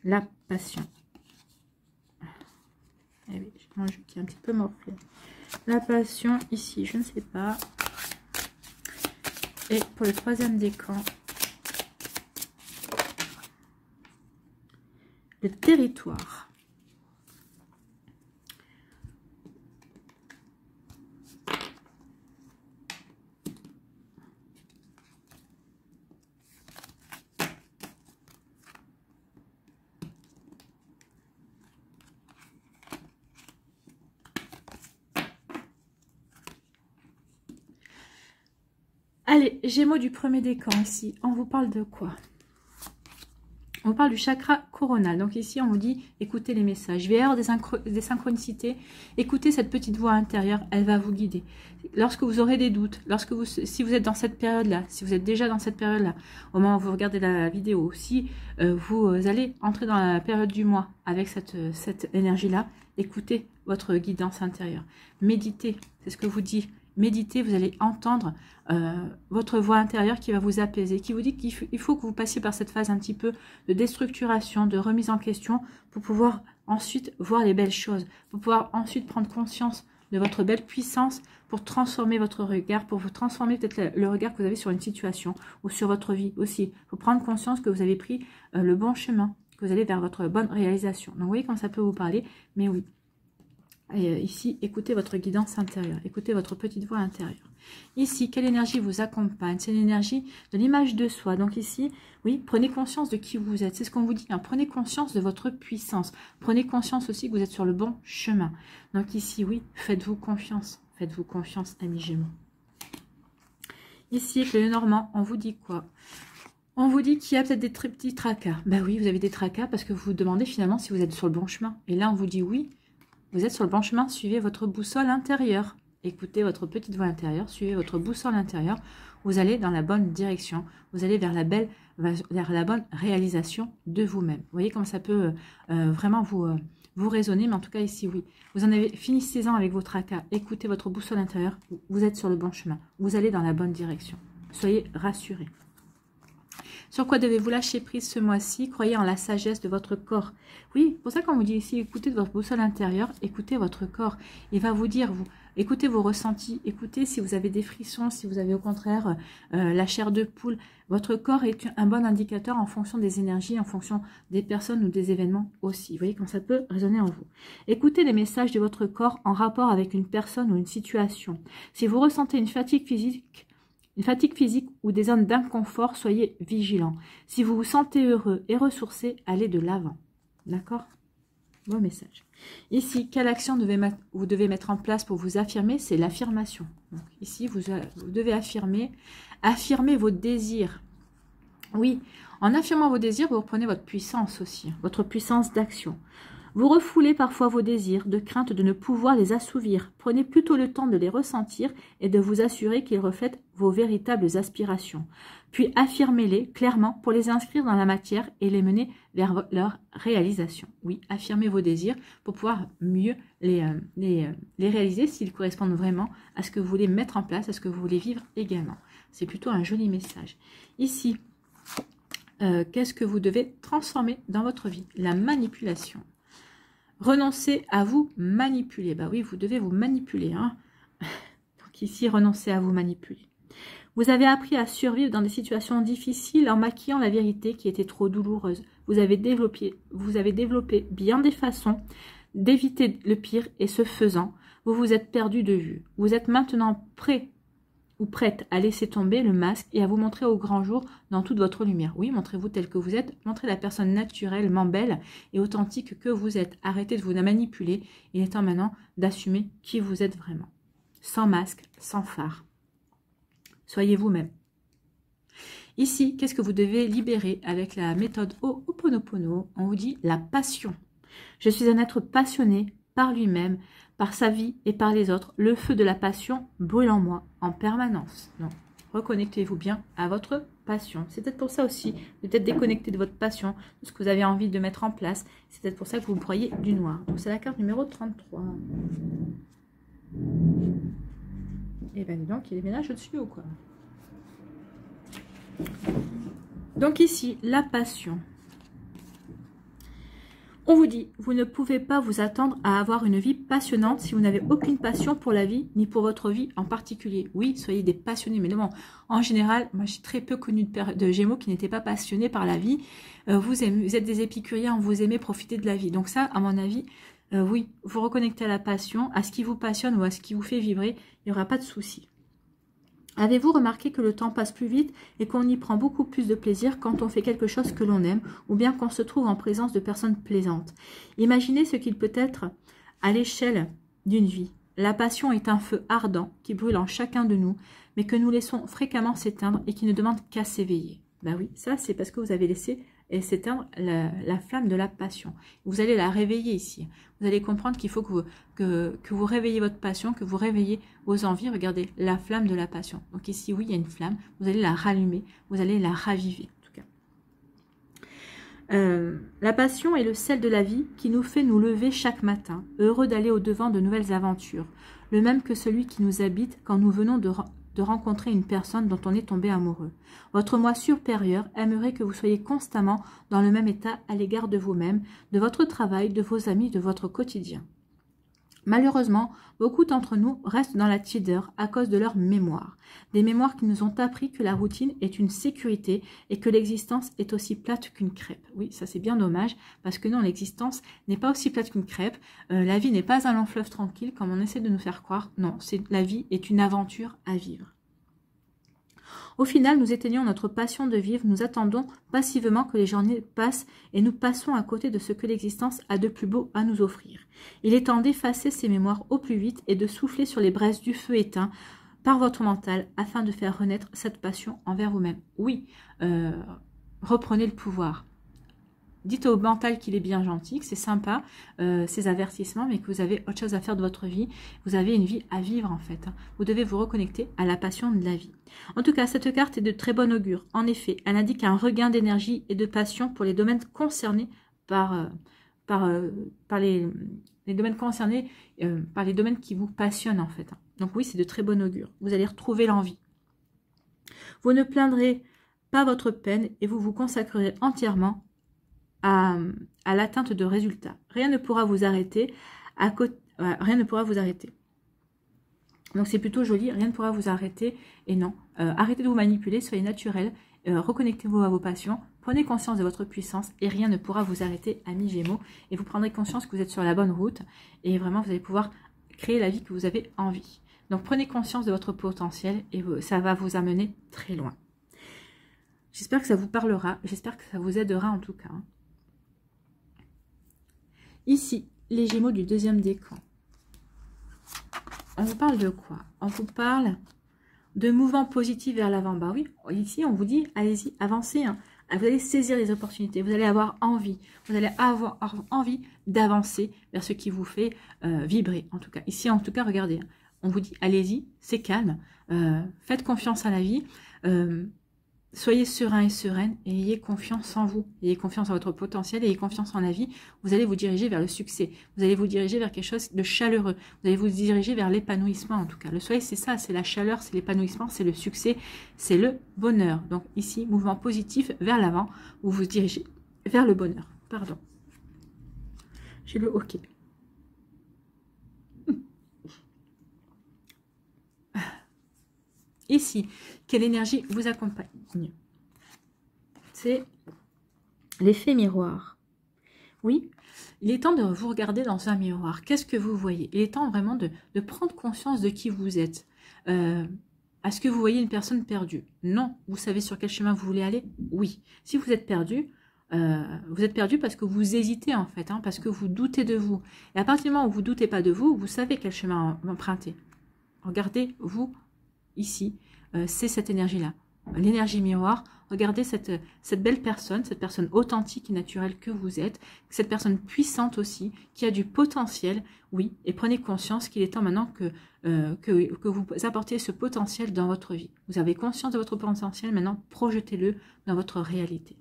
La passion. Eh oui, j'ai mon jeu qui est un petit peu morflé. La passion, ici, je ne sais pas. Et pour le troisième décan, le territoire. Allez, Gémeaux du premier décan ici, on vous parle de quoi? On parle du chakra coronal. Donc ici, on vous dit, écoutez les messages. Il va y avoir des synchronicités. Écoutez cette petite voix intérieure, elle va vous guider. Lorsque vous aurez des doutes, si vous êtes dans cette période-là, si vous êtes déjà dans cette période-là, au moment où vous regardez la vidéo, si vous allez entrer dans la période du mois avec cette énergie-là, écoutez votre guidance intérieure. Méditez, c'est ce que vous dit. Méditez, vous allez entendre votre voix intérieure qui va vous apaiser, qui vous dit qu'il faut que vous passiez par cette phase un petit peu de déstructuration, de remise en question, pour pouvoir ensuite voir les belles choses, pour pouvoir ensuite prendre conscience de votre belle puissance, pour transformer votre regard, pour vous transformer peut-être le regard que vous avez sur une situation ou sur votre vie aussi. Il faut prendre conscience que vous avez pris le bon chemin, que vous allez vers votre bonne réalisation. Donc vous voyez comment ça peut vous parler, mais oui. Et ici, écoutez votre guidance intérieure, écoutez votre petite voix intérieure. Ici, quelle énergie vous accompagne? C'est l'énergie de l'image de soi. Donc ici, oui, prenez conscience de qui vous êtes. C'est ce qu'on vous dit, hein. Prenez conscience de votre puissance. Prenez conscience aussi que vous êtes sur le bon chemin. Donc ici, oui, faites-vous confiance. Faites-vous confiance, amis Gémeaux. Ici, avec le Normand, on vous dit quoi? On vous dit qu'il y a peut-être des petits tracas. Ben oui, vous avez des tracas parce que vous vous demandez finalement si vous êtes sur le bon chemin. Et là, on vous dit oui. Vous êtes sur le bon chemin, suivez votre boussole intérieure. Écoutez votre petite voix intérieure, suivez votre boussole intérieure. Vous allez dans la bonne direction. Vous allez vers la bonne réalisation de vous-même. Vous voyez comment ça peut vraiment vous raisonner. Mais en tout cas ici, oui. Vous en avez finissez-en avec votre tracas. Écoutez votre boussole intérieure. Vous êtes sur le bon chemin. Vous allez dans la bonne direction. Soyez rassurés. Sur quoi devez-vous lâcher prise ce mois-ci? Croyez en la sagesse de votre corps. Oui, pour ça qu'on vous dit ici, écoutez de votre boussole intérieure, écoutez votre corps. Il va vous dire, écoutez vos ressentis, écoutez si vous avez des frissons, si vous avez au contraire la chair de poule. Votre corps est un bon indicateur en fonction des énergies, en fonction des personnes ou des événements aussi. Vous voyez comment ça peut résonner en vous. Écoutez les messages de votre corps en rapport avec une personne ou une situation. Si vous ressentez une fatigue physique ou des zones d'inconfort, soyez vigilants. Si vous vous sentez heureux et ressourcé, allez de l'avant. D'accord? Bon message. Ici, quelle action vous devez mettre en place pour vous affirmer? C'est l'affirmation. Ici, vous devez affirmer vos désirs. Oui, en affirmant vos désirs, vous reprenez votre puissance aussi, votre puissance d'action. Vous refoulez parfois vos désirs, de crainte de ne pouvoir les assouvir. Prenez plutôt le temps de les ressentir et de vous assurer qu'ils reflètent vos véritables aspirations. Puis affirmez-les clairement pour les inscrire dans la matière et les mener vers leur réalisation. Oui, affirmez vos désirs pour pouvoir mieux les réaliser s'ils correspondent vraiment à ce que vous voulez mettre en place, à ce que vous voulez vivre également. C'est plutôt un joli message. Ici, qu'est-ce que vous devez transformer dans votre vie? La manipulation. Renoncez à vous manipuler. Bah oui, vous devez vous manipuler. Hein. Donc ici, renoncez à vous manipuler. Vous avez appris à survivre dans des situations difficiles en maquillant la vérité qui était trop douloureuse. Vous avez développé bien des façons d'éviter le pire et ce faisant, vous vous êtes perdu de vue. Vous êtes maintenant prêt ou prête à laisser tomber le masque et à vous montrer au grand jour dans toute votre lumière. Oui, montrez-vous tel que vous êtes, montrez la personne naturellement belle et authentique que vous êtes. Arrêtez de vous manipuler. Il est temps maintenant d'assumer qui vous êtes vraiment. Sans masque, sans phare. Soyez vous-même. Ici, qu'est-ce que vous devez libérer avec la méthode Ho'oponopono? On vous dit la passion. Je suis un être passionné par lui-même, par sa vie et par les autres. Le feu de la passion brûle en moi en permanence. Donc, reconnectez-vous bien à votre passion. C'est peut-être pour ça aussi, de peut-être déconnecter de votre passion, de ce que vous avez envie de mettre en place. C'est peut-être pour ça que vous broyez du noir. Donc, c'est la carte numéro 33. Et bien, dis donc, il est ménage au-dessus ou quoi? Donc ici, la passion. On vous dit, vous ne pouvez pas vous attendre à avoir une vie passionnante si vous n'avez aucune passion pour la vie, ni pour votre vie en particulier. Oui, soyez des passionnés, mais non, en général, moi j'ai très peu connu de Gémeaux qui n'étaient pas passionnés par la vie. Vous êtes des épicuriens, vous aimez profiter de la vie. Donc ça, à mon avis, oui, vous reconnectez à la passion, à ce qui vous passionne ou à ce qui vous fait vibrer, il n'y aura pas de souci. Avez-vous remarqué que le temps passe plus vite et qu'on y prend beaucoup plus de plaisir quand on fait quelque chose que l'on aime ou bien qu'on se trouve en présence de personnes plaisantes? Imaginez ce qu'il peut être à l'échelle d'une vie. La passion est un feu ardent qui brûle en chacun de nous, mais que nous laissons fréquemment s'éteindre et qui ne demande qu'à s'éveiller. Ben oui, ça c'est parce que vous avez laissé s'éteindre la flamme de la passion. Vous allez la réveiller ici. Vous allez comprendre qu'il faut que vous réveillez votre passion, que vous réveillez vos envies. Regardez, la flamme de la passion. Donc ici, oui, il y a une flamme. Vous allez la rallumer, vous allez la raviver. En tout cas. La passion est le sel de la vie qui nous fait nous lever chaque matin, heureux d'aller au-devant de nouvelles aventures, le même que celui qui nous habite quand nous venons de rencontrer une personne dont on est tombé amoureux. Votre moi supérieur aimerait que vous soyez constamment dans le même état à l'égard de vous-même, de votre travail, de vos amis, de votre quotidien. Malheureusement, beaucoup d'entre nous restent dans la tiédeur à cause de leur mémoire. Des mémoires qui nous ont appris que la routine est une sécurité et que l'existence est aussi plate qu'une crêpe. Oui, ça c'est bien dommage parce que non, l'existence n'est pas aussi plate qu'une crêpe. La vie n'est pas un long fleuve tranquille comme on essaie de nous faire croire. Non, la vie est une aventure à vivre. Au final, nous éteignons notre passion de vivre, nous attendons passivement que les journées passent et nous passons à côté de ce que l'existence a de plus beau à nous offrir. Il est temps d'effacer ces mémoires au plus vite et de souffler sur les braises du feu éteint par votre mental afin de faire renaître cette passion envers vous-même. Oui, reprenez le pouvoir. Dites au mental qu'il est bien gentil, que c'est sympa, ces avertissements, mais que vous avez autre chose à faire de votre vie. Vous avez une vie à vivre en fait. Vous devez vous reconnecter à la passion de la vie. En tout cas, cette carte est de très bon augure. En effet, elle indique un regain d'énergie et de passion pour les domaines concernés par les domaines concernés, par les domaines qui vous passionnent en fait. Donc oui, c'est de très bon augure. Vous allez retrouver l'envie. Vous ne plaindrez pas votre peine et vous vous consacrerez entièrement à l'atteinte de résultats. Rien ne pourra vous arrêter. Rien ne pourra vous arrêter. Donc c'est plutôt joli. Rien ne pourra vous arrêter. Et non, arrêtez de vous manipuler. Soyez naturel. Reconnectez-vous à vos passions. Prenez conscience de votre puissance et rien ne pourra vous arrêter, amis Gémeaux. Et vous prendrez conscience que vous êtes sur la bonne route. Et vraiment, vous allez pouvoir créer la vie que vous avez envie. Donc prenez conscience de votre potentiel et ça va vous amener très loin. J'espère que ça vous parlera. J'espère que ça vous aidera en tout cas. Ici, les Gémeaux du deuxième décan. On vous parle de quoi? On vous parle de mouvements positifs vers l'avant. Bah oui, ici, on vous dit, allez-y, avancez. Hein. vous allez saisir les opportunités, vous allez avoir envie, d'avancer vers ce qui vous fait vibrer, en tout cas. Ici, en tout cas, regardez, hein, on vous dit, allez-y, c'est calme, faites confiance à la vie, soyez serein et sereine et ayez confiance en vous, ayez confiance en votre potentiel, ayez confiance en la vie. Vous allez vous diriger vers le succès, vous allez vous diriger vers quelque chose de chaleureux, vous allez vous diriger vers l'épanouissement en tout cas. Le soleil, c'est ça, c'est la chaleur, c'est l'épanouissement, c'est le succès, c'est le bonheur. Donc ici, mouvement positif vers l'avant, vous vous dirigez vers le bonheur. Pardon. J'ai le hockey. Ici, quelle énergie vous accompagne? C'est l'effet miroir. Oui, il est temps de vous regarder dans un miroir. Qu'est-ce que vous voyez? Il est temps vraiment de prendre conscience de qui vous êtes. Est-ce que vous voyez une personne perdue? Non. Vous savez sur quel chemin vous voulez aller? Oui. Si vous êtes perdu parce que vous hésitez en fait, hein, parce que vous doutez de vous. Et à partir du moment où vous ne doutez pas de vous, vous savez quel chemin emprunter. Regardez-vous ici, c'est cette énergie-là, l'énergie miroir. Regardez cette belle personne, cette personne authentique et naturelle que vous êtes, cette personne puissante aussi, qui a du potentiel, oui, et prenez conscience qu'il est temps maintenant que vous apportiez ce potentiel dans votre vie. Vous avez conscience de votre potentiel, maintenant projetez-le dans votre réalité.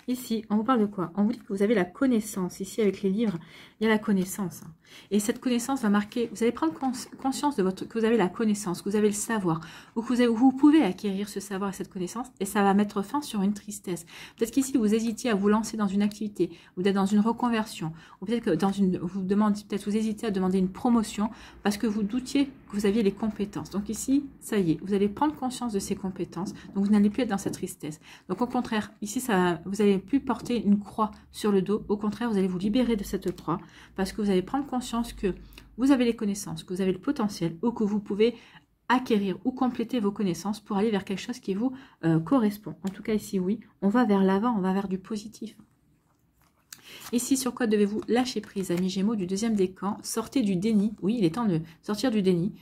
Ici, on vous parle de quoi? On vous dit que vous avez la connaissance. Ici, avec les livres, il y a la connaissance. Et cette connaissance va marquer, vous allez prendre conscience que vous avez la connaissance, que vous avez le savoir, ou que vous pouvez acquérir ce savoir et cette connaissance, et ça va mettre fin sur une tristesse. Peut-être qu'ici, vous hésitiez à vous lancer dans une activité, ou d'être dans une reconversion, ou peut-être que vous hésitez à demander une promotion, parce que vous doutiez que vous aviez les compétences. Donc ici, ça y est, vous allez prendre conscience de ces compétences, donc vous n'allez plus être dans cette tristesse. Donc au contraire, ici, vous n'allez plus porter une croix sur le dos, au contraire, vous allez vous libérer de cette croix, parce que vous allez prendre conscience que vous avez les connaissances, que vous avez le potentiel, ou que vous pouvez acquérir ou compléter vos connaissances pour aller vers quelque chose qui vous correspond. En tout cas ici, oui, on va vers l'avant, on va vers du positif. Ici, sur quoi devez-vous lâcher prise, amis Gémeaux du deuxième décan? Sortez du déni. Oui, il est temps de sortir du déni.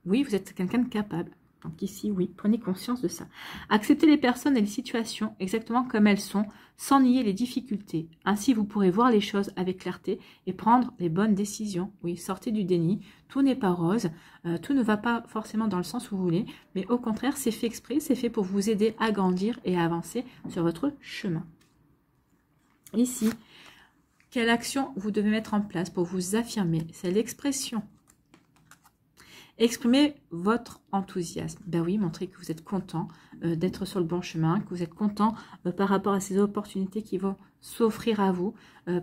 Oui, vous êtes quelqu'un de capable. Donc ici, oui, prenez conscience de ça. Acceptez les personnes et les situations exactement comme elles sont, sans nier les difficultés. Ainsi, vous pourrez voir les choses avec clarté et prendre les bonnes décisions. Oui, sortez du déni. Tout n'est pas rose. Tout ne va pas forcément dans le sens où vous voulez. Mais au contraire, c'est fait exprès. C'est fait pour vous aider à grandir et à avancer sur votre chemin. Ici, quelle action vous devez mettre en place pour vous affirmer? C'est l'expression. Exprimez votre enthousiasme. Ben oui, montrez que vous êtes content d'être sur le bon chemin, que vous êtes content par rapport à ces opportunités qui vont s'offrir à vous,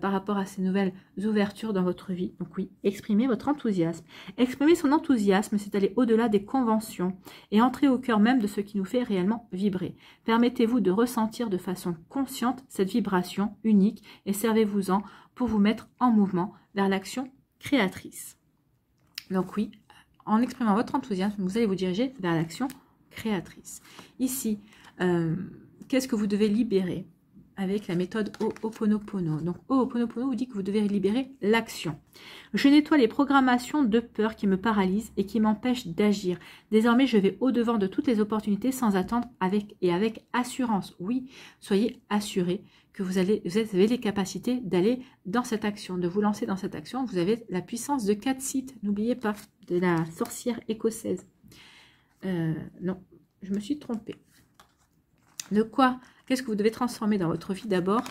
par rapport à ces nouvelles ouvertures dans votre vie. Donc oui, exprimez votre enthousiasme. Exprimer son enthousiasme, c'est aller au-delà des conventions et entrer au cœur même de ce qui nous fait réellement vibrer. Permettez-vous de ressentir de façon consciente cette vibration unique et servez-vous-en pour vous mettre en mouvement vers l'action créatrice. Donc oui, en exprimant votre enthousiasme, vous allez vous diriger vers l'action créatrice. Ici, qu'est-ce que vous devez libérer avec la méthode Ho'oponopono? Donc, Ho'oponopono vous dit que vous devez libérer l'action. Je nettoie les programmations de peur qui me paralysent et qui m'empêchent d'agir. Désormais, je vais au-devant de toutes les opportunités sans attendre avec assurance. Oui, soyez assurés que vous avez les capacités d'aller dans cette action, de vous lancer dans cette action. Vous avez la puissance de 4 sites, n'oubliez pas, de la sorcière écossaise. Non, je me suis trompée. De quoi? Qu'est-ce que vous devez transformer dans votre vie d'abord?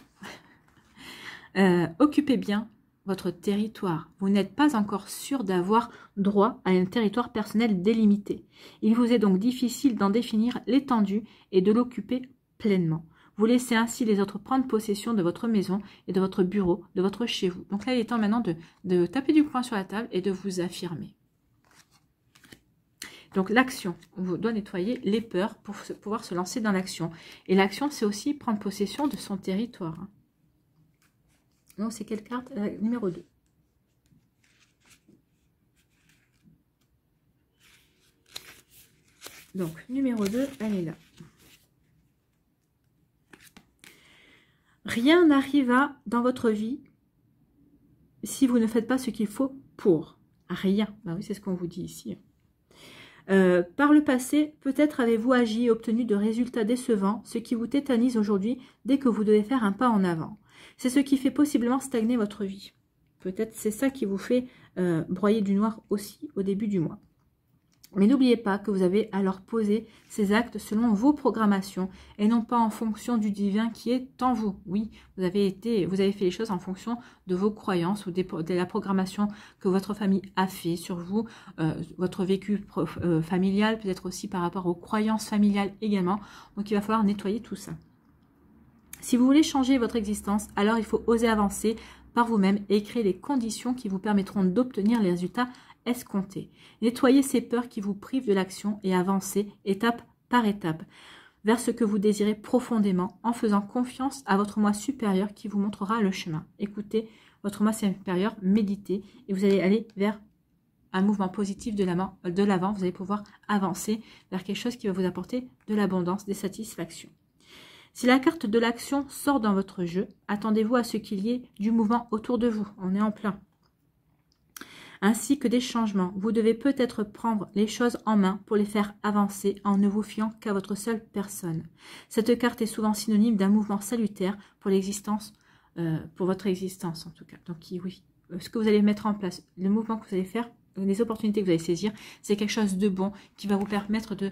Occupez bien votre territoire. Vous n'êtes pas encore sûr d'avoir droit à un territoire personnel délimité. Il vous est donc difficile d'en définir l'étendue et de l'occuper pleinement. Vous laissez ainsi les autres prendre possession de votre maison et de votre bureau, de votre chez vous. Donc là, il est temps maintenant de taper du poing sur la table et de vous affirmer. Donc l'action, on doit nettoyer les peurs pour pouvoir se lancer dans l'action. Et l'action, c'est aussi prendre possession de son territoire. Donc c'est quelle carte? Numéro 2. Donc numéro 2, elle est là. Rien n'arriva dans votre vie si vous ne faites pas ce qu'il faut pour. Rien. Ben oui, c'est ce qu'on vous dit ici. Par le passé, peut-être avez-vous agi et obtenu de résultats décevants, ce qui vous tétanise aujourd'hui dès que vous devez faire un pas en avant. C'est ce qui fait possiblement stagner votre vie. Peut-être c'est ça qui vous fait broyer du noir aussi au début du mois. Mais n'oubliez pas que vous avez alors posé ces actes selon vos programmations et non pas en fonction du divin qui est en vous. Oui, vous avez fait les choses en fonction de vos croyances ou de la programmation que votre famille a fait sur vous, votre vécu familial, peut-être aussi par rapport aux croyances familiales également. Donc il va falloir nettoyer tout ça. Si vous voulez changer votre existence, alors il faut oser avancer par vous-même et créer les conditions qui vous permettront d'obtenir les résultats escomptés. Nettoyez ces peurs qui vous privent de l'action et avancez étape par étape vers ce que vous désirez profondément en faisant confiance à votre moi supérieur qui vous montrera le chemin. Écoutez votre moi supérieur, méditez et vous allez aller vers un mouvement positif de l'avant. Vous allez pouvoir avancer vers quelque chose qui va vous apporter de l'abondance, des satisfactions. Si la carte de l'action sort dans votre jeu, attendez-vous à ce qu'il y ait du mouvement autour de vous. On est en plein. Ainsi que des changements. Vous devez peut-être prendre les choses en main pour les faire avancer en ne vous fiant qu'à votre seule personne. Cette carte est souvent synonyme d'un mouvement salutaire pour l'existence, pour votre existence en tout cas. Donc oui, ce que vous allez mettre en place, le mouvement que vous allez faire, les opportunités que vous allez saisir, c'est quelque chose de bon qui va vous permettre de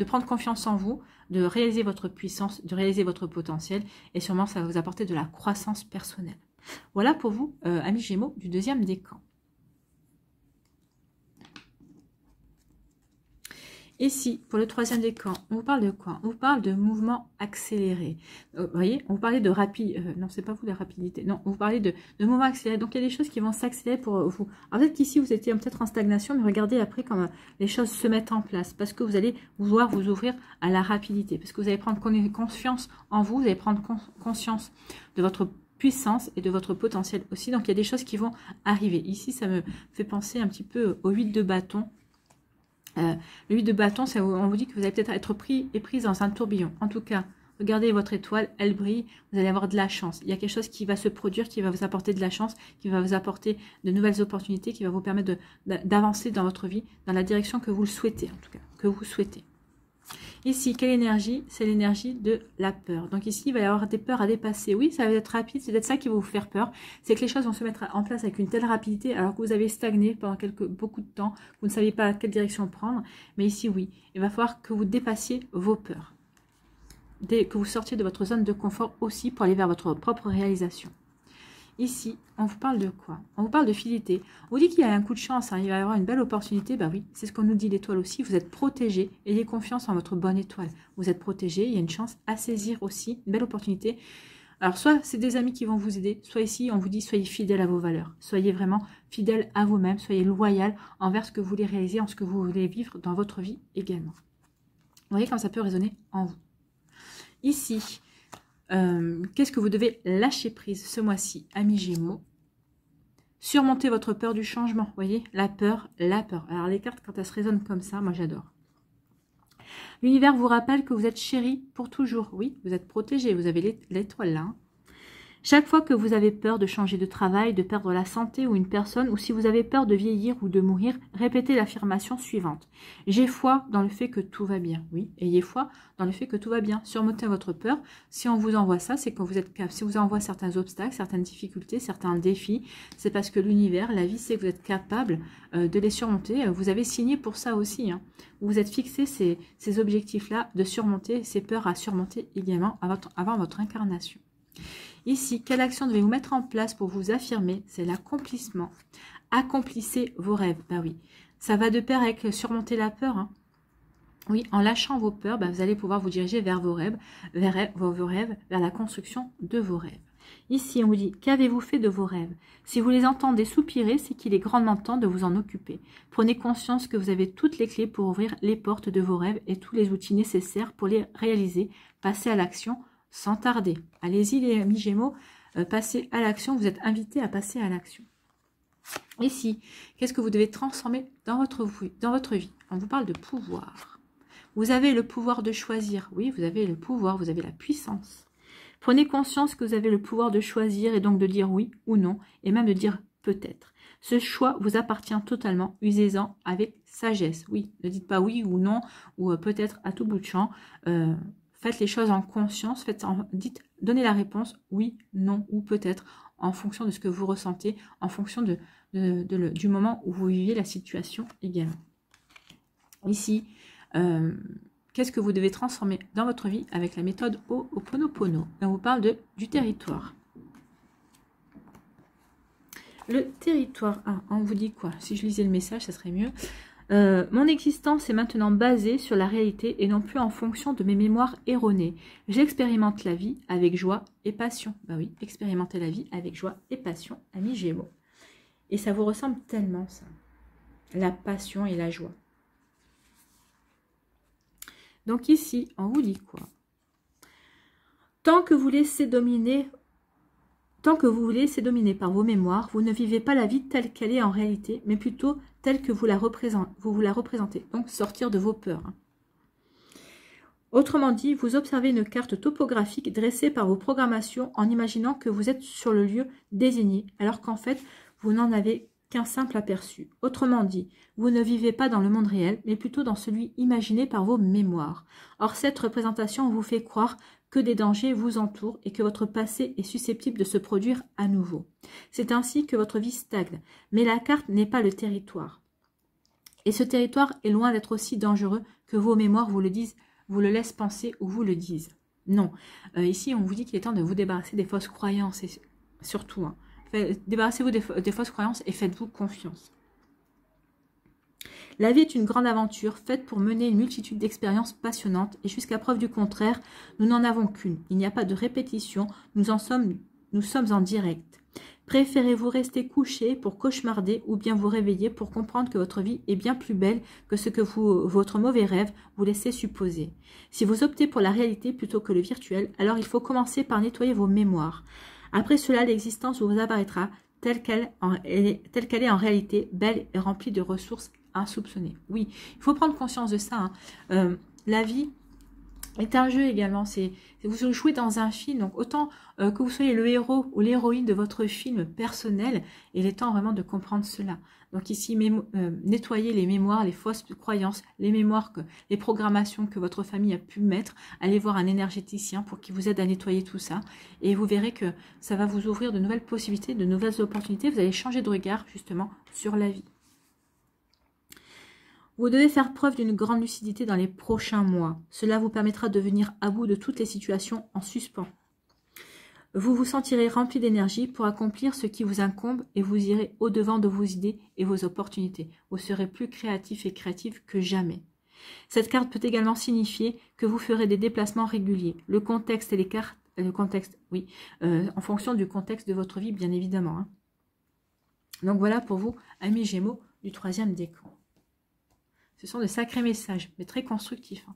prendre confiance en vous, de réaliser votre puissance, de réaliser votre potentiel et sûrement ça va vous apporter de la croissance personnelle. Voilà pour vous, amis Gémeaux, du deuxième décan. Ici, pour le troisième décan, on vous parle de quoi? On vous parle de mouvement accéléré. Vous voyez, on vous parlait de non, c'est pas vous la rapidité. Non, on vous parlait de mouvement accéléré. Donc, il y a des choses qui vont s'accélérer pour vous. Alors, peut-être qu'ici, vous étiez peut-être en stagnation, mais regardez après comment les choses se mettent en place. Parce que vous allez vouloir vous ouvrir à la rapidité. Parce que vous allez prendre confiance en vous. Vous allez prendre conscience de votre puissance et de votre potentiel aussi. Donc, il y a des choses qui vont arriver. Ici, ça me fait penser un petit peu au 8 de bâton. Le 8 de bâton, on vous dit que vous allez peut-être être pris et prise dans un tourbillon. En tout cas, regardez votre étoile, elle brille, vous allez avoir de la chance. Il y a quelque chose qui va se produire, qui va vous apporter de la chance, qui va vous apporter de nouvelles opportunités, qui va vous permettre d'avancer dans votre vie, dans la direction que vous le souhaitez, en tout cas, que vous souhaitez. Ici, quelle énergie? C'est l'énergie de la peur. Donc ici, il va y avoir des peurs à dépasser. Oui, ça va être rapide, c'est peut-être ça qui va vous faire peur. C'est que les choses vont se mettre en place avec une telle rapidité alors que vous avez stagné pendant beaucoup de temps. Vous ne saviez pas quelle direction prendre. Mais ici, oui, il va falloir que vous dépassiez vos peurs. Dès que vous sortiez de votre zone de confort aussi pour aller vers votre propre réalisation. Ici, on vous parle de quoi? On vous parle de fidélité. On vous dit qu'il y a un coup de chance, hein, il va y avoir une belle opportunité. Ben oui, c'est ce qu'on nous dit l'étoile aussi. Vous êtes protégé. Ayez confiance en votre bonne étoile. Vous êtes protégé. Il y a une chance à saisir aussi. Une belle opportunité. Alors, soit c'est des amis qui vont vous aider, soit ici, on vous dit soyez fidèle à vos valeurs. Soyez vraiment fidèle à vous-même. Soyez loyal envers ce que vous voulez réaliser, en ce que vous voulez vivre dans votre vie également. Vous voyez comme ça peut résonner en vous. Ici, qu'est-ce que vous devez lâcher prise ce mois-ci, amis Gémeaux? Surmonter votre peur du changement, vous voyez, la peur, la peur. Alors les cartes, quand elles se résonnent comme ça, moi j'adore. L'univers vous rappelle que vous êtes chéri pour toujours. Oui, vous êtes protégé, vous avez l'étoile là. Hein. Chaque fois que vous avez peur de changer de travail, de perdre la santé ou une personne, ou si vous avez peur de vieillir ou de mourir, répétez l'affirmation suivante. J'ai foi dans le fait que tout va bien. Oui, ayez foi dans le fait que tout va bien. Surmontez votre peur. Si on vous envoie ça, c'est que vous êtes capable. Si on vous envoie certains obstacles, certaines difficultés, certains défis, c'est parce que l'univers, la vie, c'est que vous êtes capable de les surmonter. Vous avez signé pour ça aussi. Hein. Vous vous êtes fixé ces objectifs-là de surmonter, ces peurs à surmonter également avant votre incarnation. Ici, quelle action devez-vous mettre en place pour vous affirmer? C'est l'accomplissement. Accomplissez vos rêves. Ben oui, ça va de pair avec surmonter la peur. Hein. Oui, en lâchant vos peurs, ben vous allez pouvoir vous diriger vers vos rêves, vers la construction de vos rêves. Ici, on vous dit, qu'avez-vous fait de vos rêves? Si vous les entendez soupirer, c'est qu'il est grandement temps de vous en occuper. Prenez conscience que vous avez toutes les clés pour ouvrir les portes de vos rêves et tous les outils nécessaires pour les réaliser. Passez à l'action sans tarder. Allez-y les amis Gémeaux, passez à l'action, vous êtes invités à passer à l'action. Ici, qu'est-ce que vous devez transformer dans votre vie? On vous parle de pouvoir. Vous avez le pouvoir de choisir. Oui, vous avez le pouvoir, vous avez la puissance. Prenez conscience que vous avez le pouvoir de choisir et donc de dire oui ou non, et même de dire peut-être. Ce choix vous appartient totalement. Usez-en avec sagesse. Oui, ne dites pas oui ou non, ou peut-être à tout bout de champ. Faites les choses en conscience. Donnez la réponse oui, non ou peut-être en fonction de ce que vous ressentez, en fonction du moment où vous vivez la situation également. Ici, qu'est-ce que vous devez transformer dans votre vie avec la méthode Ho'oponopono? On vous parle du territoire. Le territoire, on vous dit quoi? Si je lisais le message, ça serait mieux. Mon existence est maintenant basée sur la réalité et non plus en fonction de mes mémoires erronées. J'expérimente la vie avec joie et passion. Ben oui, expérimenter la vie avec joie et passion, amis Gémeaux. Et ça vous ressemble tellement, ça. La passion et la joie. Donc ici, on vous dit quoi? Tant que vous laissez dominer par vos mémoires, vous ne vivez pas la vie telle qu'elle est en réalité, mais plutôt telle que vous la représentez. Donc, sortir de vos peurs. Autrement dit, vous observez une carte topographique dressée par vos programmations en imaginant que vous êtes sur le lieu désigné, alors qu'en fait, vous n'en avez qu'un simple aperçu. Autrement dit, vous ne vivez pas dans le monde réel, mais plutôt dans celui imaginé par vos mémoires. Or, cette représentation vous fait croire que des dangers vous entourent et que votre passé est susceptible de se produire à nouveau. C'est ainsi que votre vie stagne. Mais la carte n'est pas le territoire. Et ce territoire est loin d'être aussi dangereux que vos mémoires vous le disent, vous le laissent penser ou vous le disent. Non. Ici, on vous dit qu'il est temps de vous débarrasser des fausses croyances. Et surtout, débarrassez-vous des fausses croyances et faites-vous confiance. La vie est une grande aventure faite pour mener une multitude d'expériences passionnantes et jusqu'à preuve du contraire, nous n'en avons qu'une. Il n'y a pas de répétition, nous sommes en direct. Préférez-vous rester couché pour cauchemarder ou bien vous réveiller pour comprendre que votre vie est bien plus belle que ce que votre mauvais rêve vous laissait supposer. Si vous optez pour la réalité plutôt que le virtuel, alors il faut commencer par nettoyer vos mémoires. Après cela, l'existence vous apparaîtra telle qu'elle est en réalité, belle et remplie de ressources insoupçonnées. Oui, il faut prendre conscience de ça. La vie est un jeu également. Vous jouez dans un film, donc autant que vous soyez le héros ou l'héroïne de votre film personnel, il est temps vraiment de comprendre cela. Donc ici, nettoyez les mémoires, les fausses croyances, les mémoires, les programmations que votre famille a pu mettre. Allez voir un énergéticien pour qu'il vous aide à nettoyer tout ça. Et vous verrez que ça va vous ouvrir de nouvelles possibilités, de nouvelles opportunités. Vous allez changer de regard justement sur la vie. Vous devez faire preuve d'une grande lucidité dans les prochains mois. Cela vous permettra de venir à bout de toutes les situations en suspens. Vous vous sentirez rempli d'énergie pour accomplir ce qui vous incombe et vous irez au-devant de vos idées et vos opportunités. Vous serez plus créatif et créative que jamais. Cette carte peut également signifier que vous ferez des déplacements réguliers. Le contexte et les cartes, en fonction du contexte de votre vie, bien évidemment. Hein. Donc voilà pour vous, amis Gémeaux du 3e décan. Ce sont de sacrés messages, mais très constructifs. Hein.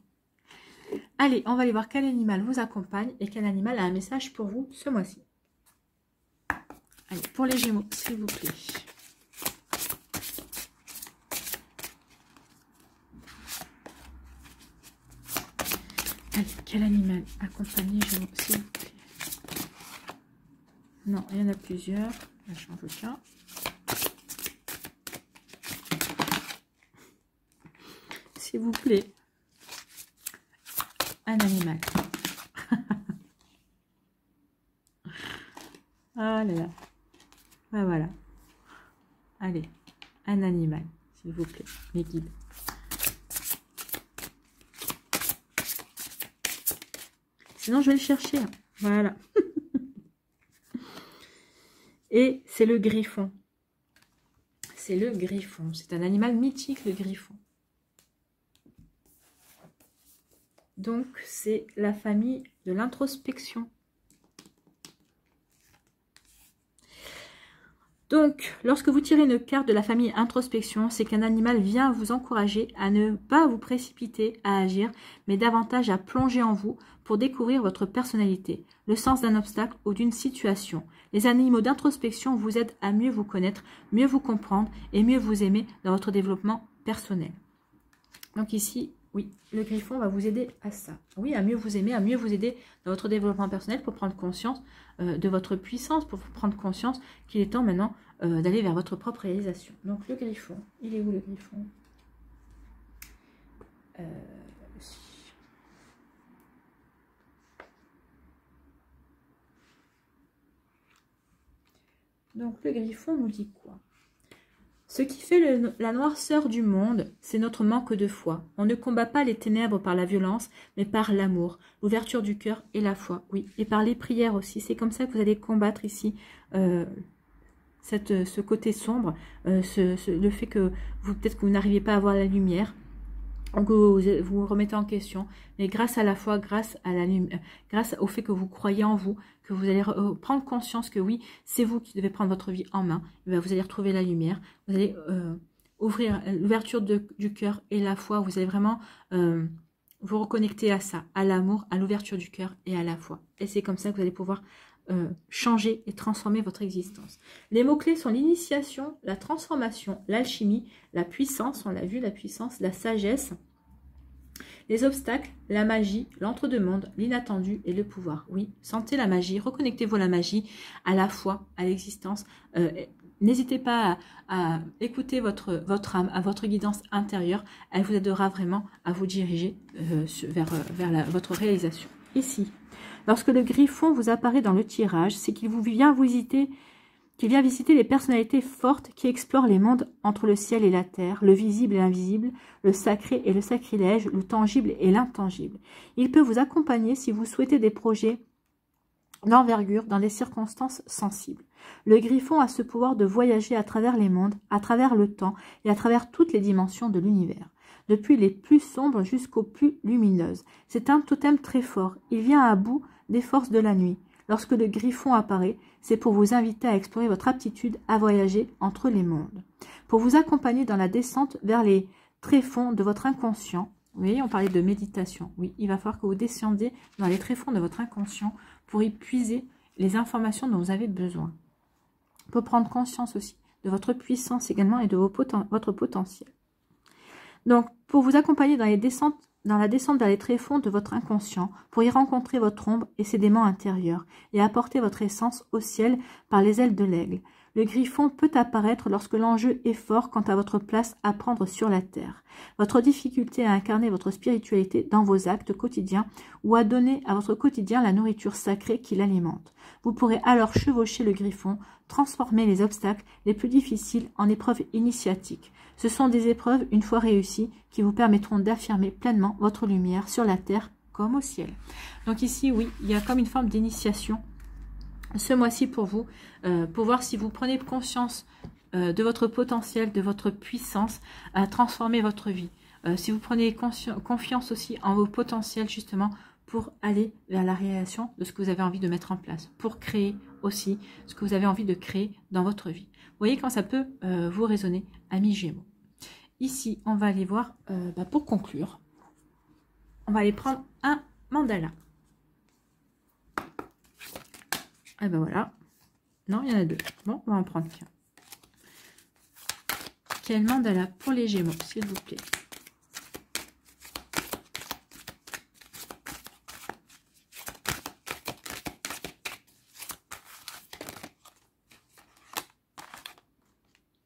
Allez, on va aller voir quel animal vous accompagne et quel animal a un message pour vous ce mois-ci. Allez, pour les Gémeaux, s'il vous plaît. Allez, quel animal accompagne les Gémeaux, s'il vous plaît. Non, il y en a plusieurs. Je change aucun. S'il vous plaît. Un animal. Ah là là. Ah, voilà. Allez, un animal, s'il vous plaît, mes guides. Sinon, je vais le chercher. Voilà. Et c'est le griffon. C'est le griffon. C'est un animal mythique, le griffon. Donc, c'est la famille de l'introspection. Donc, lorsque vous tirez une carte de la famille introspection, c'est qu'un animal vient vous encourager à ne pas vous précipiter à agir, mais davantage à plonger en vous pour découvrir votre personnalité, le sens d'un obstacle ou d'une situation. Les animaux d'introspection vous aident à mieux vous connaître, mieux vous comprendre et mieux vous aimer dans votre développement personnel. Donc ici, Oui, le Griffon va vous aider à ça. Oui, à mieux vous aimer, à mieux vous aider dans votre développement personnel pour prendre conscience de votre puissance, pour prendre conscience qu'il est temps maintenant d'aller vers votre propre réalisation. Donc le Griffon, il est où le Griffon? Donc le Griffon nous dit quoi? Ce qui fait la noirceur du monde, c'est notre manque de foi. On ne combat pas les ténèbres par la violence, mais par l'amour, l'ouverture du cœur et la foi. Oui, et par les prières aussi. C'est comme ça que vous allez combattre ici ce côté sombre, le fait que peut-être que vous n'arrivez pas à voir la lumière. Donc vous vous remettez en question, mais grâce à la foi, grâce au fait que vous croyez en vous, que vous allez prendre conscience que oui, c'est vous qui devez prendre votre vie en main, et bien vous allez retrouver la lumière, vous allez ouvrir l'ouverture du cœur et la foi, vous allez vraiment vous reconnecter à ça, à l'amour, à l'ouverture du cœur et à la foi. Et c'est comme ça que vous allez pouvoir changer et transformer votre existence. Les mots-clés sont l'initiation, la transformation, l'alchimie, la puissance, on l'a vu, la puissance, la sagesse, les obstacles, la magie, l'entre-deux-mondes, l'inattendu et le pouvoir. Oui, sentez la magie, reconnectez-vous à la magie, à la foi, à l'existence. N'hésitez pas à écouter votre âme, à votre guidance intérieure. Elle vous aidera vraiment à vous diriger vers votre réalisation. Ici, lorsque le Griffon vous apparaît dans le tirage, c'est qu'il vient visiter les personnalités fortes qui explorent les mondes entre le ciel et la terre, le visible et l'invisible, le sacré et le sacrilège, le tangible et l'intangible. Il peut vous accompagner si vous souhaitez des projets d'envergure dans des circonstances sensibles. Le Griffon a ce pouvoir de voyager à travers les mondes, à travers le temps et à travers toutes les dimensions de l'univers, depuis les plus sombres jusqu'aux plus lumineuses. C'est un totem très fort. Il vient à bout des forces de la nuit. Lorsque le Griffon apparaît, c'est pour vous inviter à explorer votre aptitude à voyager entre les mondes. Pour vous accompagner dans la descente vers les tréfonds de votre inconscient. Vous voyez, on parlait de méditation. Oui, il va falloir que vous descendiez dans les tréfonds de votre inconscient pour y puiser les informations dont vous avez besoin. Pour prendre conscience aussi de votre puissance également et de votre potentiel. Donc, pour vous accompagner dans la descente vers les tréfonds de votre inconscient, pour y rencontrer votre ombre et ses démons intérieurs, et apporter votre essence au ciel par les ailes de l'aigle. Le Griffon peut apparaître lorsque l'enjeu est fort quant à votre place à prendre sur la terre, votre difficulté à incarner votre spiritualité dans vos actes quotidiens ou à donner à votre quotidien la nourriture sacrée qui l'alimente. Vous pourrez alors chevaucher le Griffon, transformer les obstacles les plus difficiles en épreuves initiatiques. Ce sont des épreuves, une fois réussies, qui vous permettront d'affirmer pleinement votre lumière sur la terre comme au ciel. Donc ici, oui, il y a comme une forme d'initiation ce mois-ci pour vous, pour voir si vous prenez conscience de votre potentiel, de votre puissance à transformer votre vie. Si vous prenez confiance aussi en vos potentiels justement pour aller vers la réalisation de ce que vous avez envie de mettre en place, pour créer aussi ce que vous avez envie de créer dans votre vie. Vous voyez quand ça peut vous résonner, amis Gémeaux. Ici, on va aller voir, pour conclure, on va aller prendre un mandala. Et ben voilà. Non, il y en a deux. Bon, on va en prendre qu'un. Quel mandala pour les Gémeaux, s'il vous plaît.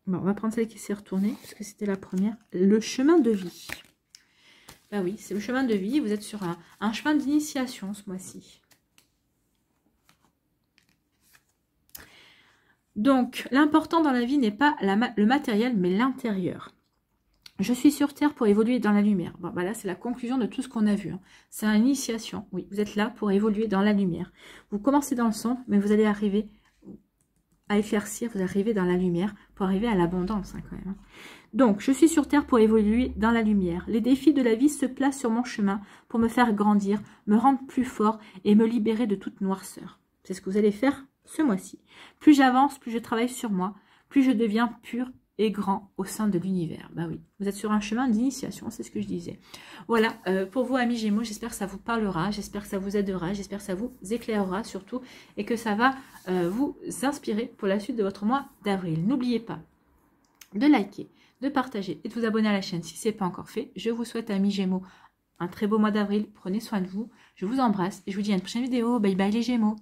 Bon, on va prendre celle qui s'est retournée, parce que c'était la première. Le chemin de vie. Ben oui, c'est le chemin de vie. Vous êtes sur un chemin d'initiation ce mois-ci. Donc, l'important dans la vie n'est pas le matériel, mais l'intérieur. Je suis sur Terre pour évoluer dans la lumière. Bon, là, c'est la conclusion de tout ce qu'on a vu. Hein. C'est une initiation. Oui, vous êtes là pour évoluer dans la lumière. Vous commencez dans le sombre, mais vous allez arriver à éclaircir, vous arrivez dans la lumière pour arriver à l'abondance, hein, quand même. Donc, je suis sur Terre pour évoluer dans la lumière. Les défis de la vie se placent sur mon chemin pour me faire grandir, me rendre plus fort et me libérer de toute noirceur. C'est ce que vous allez faire ce mois-ci. Plus j'avance, plus je travaille sur moi, plus je deviens pur et grand au sein de l'univers. Bah oui, vous êtes sur un chemin d'initiation, c'est ce que je disais. Voilà, pour vous amis Gémeaux, j'espère que ça vous parlera, j'espère que ça vous aidera, j'espère que ça vous éclairera surtout et que ça va vous inspirer pour la suite de votre mois d'avril. N'oubliez pas, de liker, de partager et de vous abonner à la chaîne si ce n'est pas encore fait. Je vous souhaite, amis Gémeaux, un très beau mois d'avril. Prenez soin de vous. Je vous embrasse et je vous dis à une prochaine vidéo. Bye bye les Gémeaux.